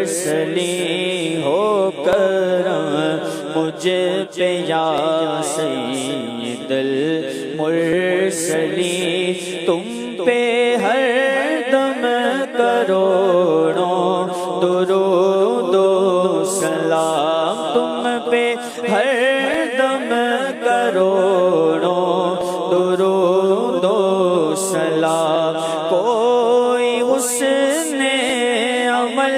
المرسلین ہو کرم مجھ پہ یا سید المرسلین تم پہ ہر دم کروڑوں درود و سلام تم پہ ہر دم کروڑوں درود و سلام کوئی حسن عمل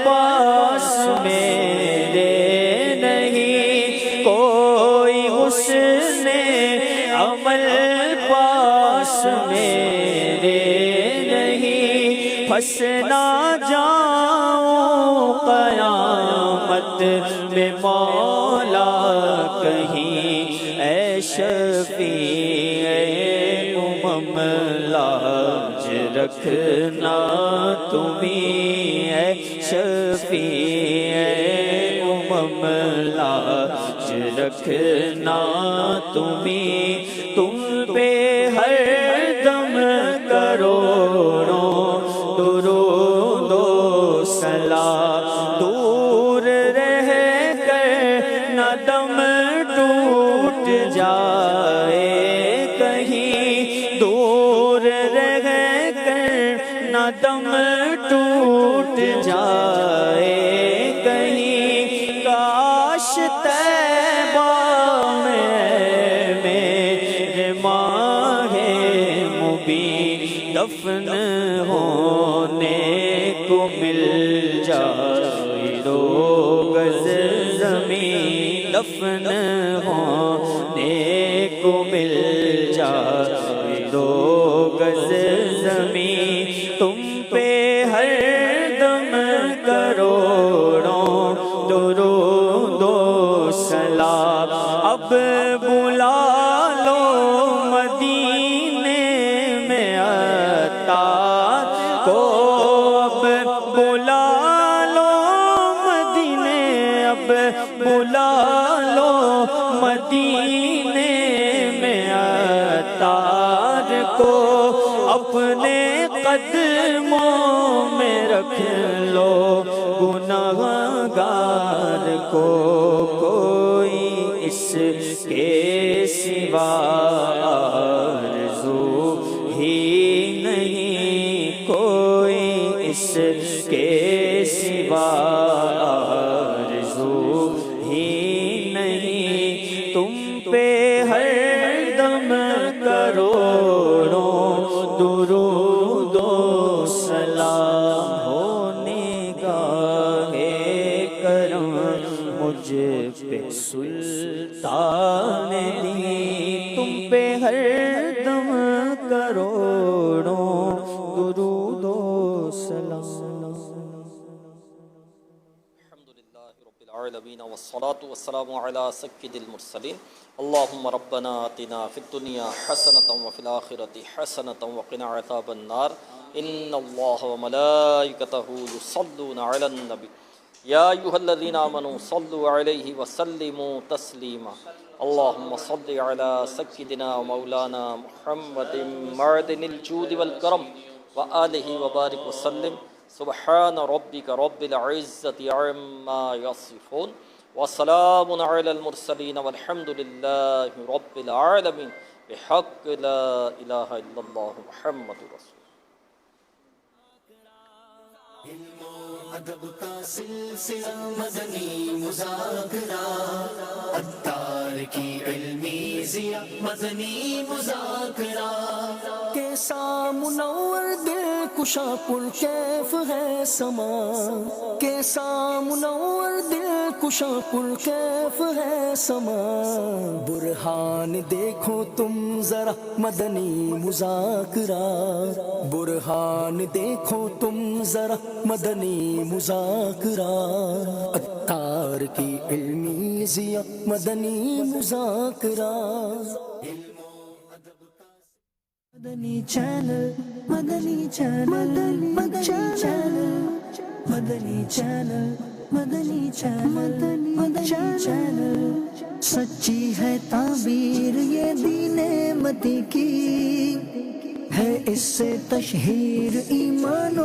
پاس میرے نہیں کوئی حسن عمل پاس میرے نہیں پھنس نہ جاؤں قیامت میں مولا کہیں اے شفیع لاج رکھنا تمہیں اے شفیع لاج رکھنا تمہیں تم پہ ہر دم کروڑوں درود و سلام دور رہ کر نہ دم ٹوٹ جائے دور رہ کر نہ دم ٹوٹ جائے کہیں کاش طیبہ میں میرے ماہ مبین دفن ہونے کو مل جائے دو گز زمین دفن ہونے کو مل جائے دو گز زمین تم پہ ہر دم کروڑوں درود و سلام اب بلا لو مدینے میں عطار کو اب بلا لو مدینے اب بلا لو مدینے میں عطار کو اپنے قدموں میں رکھ لو گناہگار کو کوئی اس کے سوا آرزو ہی نہیں کوئی اس کے سوا آرزو ہی نہیں تم پہ ہر دم کروڑوں درود و سلام ہونے گاہ کرم مجھ پہ سلطان دی تم پہ ہر دم کروڑوں درود و سلام العالمین والصلاة والسلام علی سید المرسلین اللہم ربنا آتنا فی الدنیا حسنة وفی الآخرة حسنة وقنا عذاب النار ان اللہ وملائکتہ یصلون علی النبی یا ایہا الذین آمنوا صلوا علیہ وسلموا تسلیما اللہم صل علی سیدنا مولانا محمد معدن الجود والکرم وآلہ وبارک وسلم سبحان ربک رب العزت عما یصفون وسلام علی المرسلین والحمد للہ رب العالمین بحق لا الہ الا اللہ محمد رسول علم و ادب کا سلسلہ مدنی مذاکرہ عطار کی علمی ضیا مدنی مذاکرہ کیسا منور دل کشا پر کیف ہے سما کیسا منور دل کشا پر کیف ہے سما برہان دیکھو تم ذرا مدنی مذاکرہ برہان دیکھو تم ذرا مدنی مذاکرہ عطار کی علمی ضیا مدنی مذاکرہ مدنی چینل مدنی چینل مدنی چینل مدنی چینل مدنی چینل مدنی چینل سچی ہے تعبیر یہ دین متی کی ہے اس سے تشہیر ایمان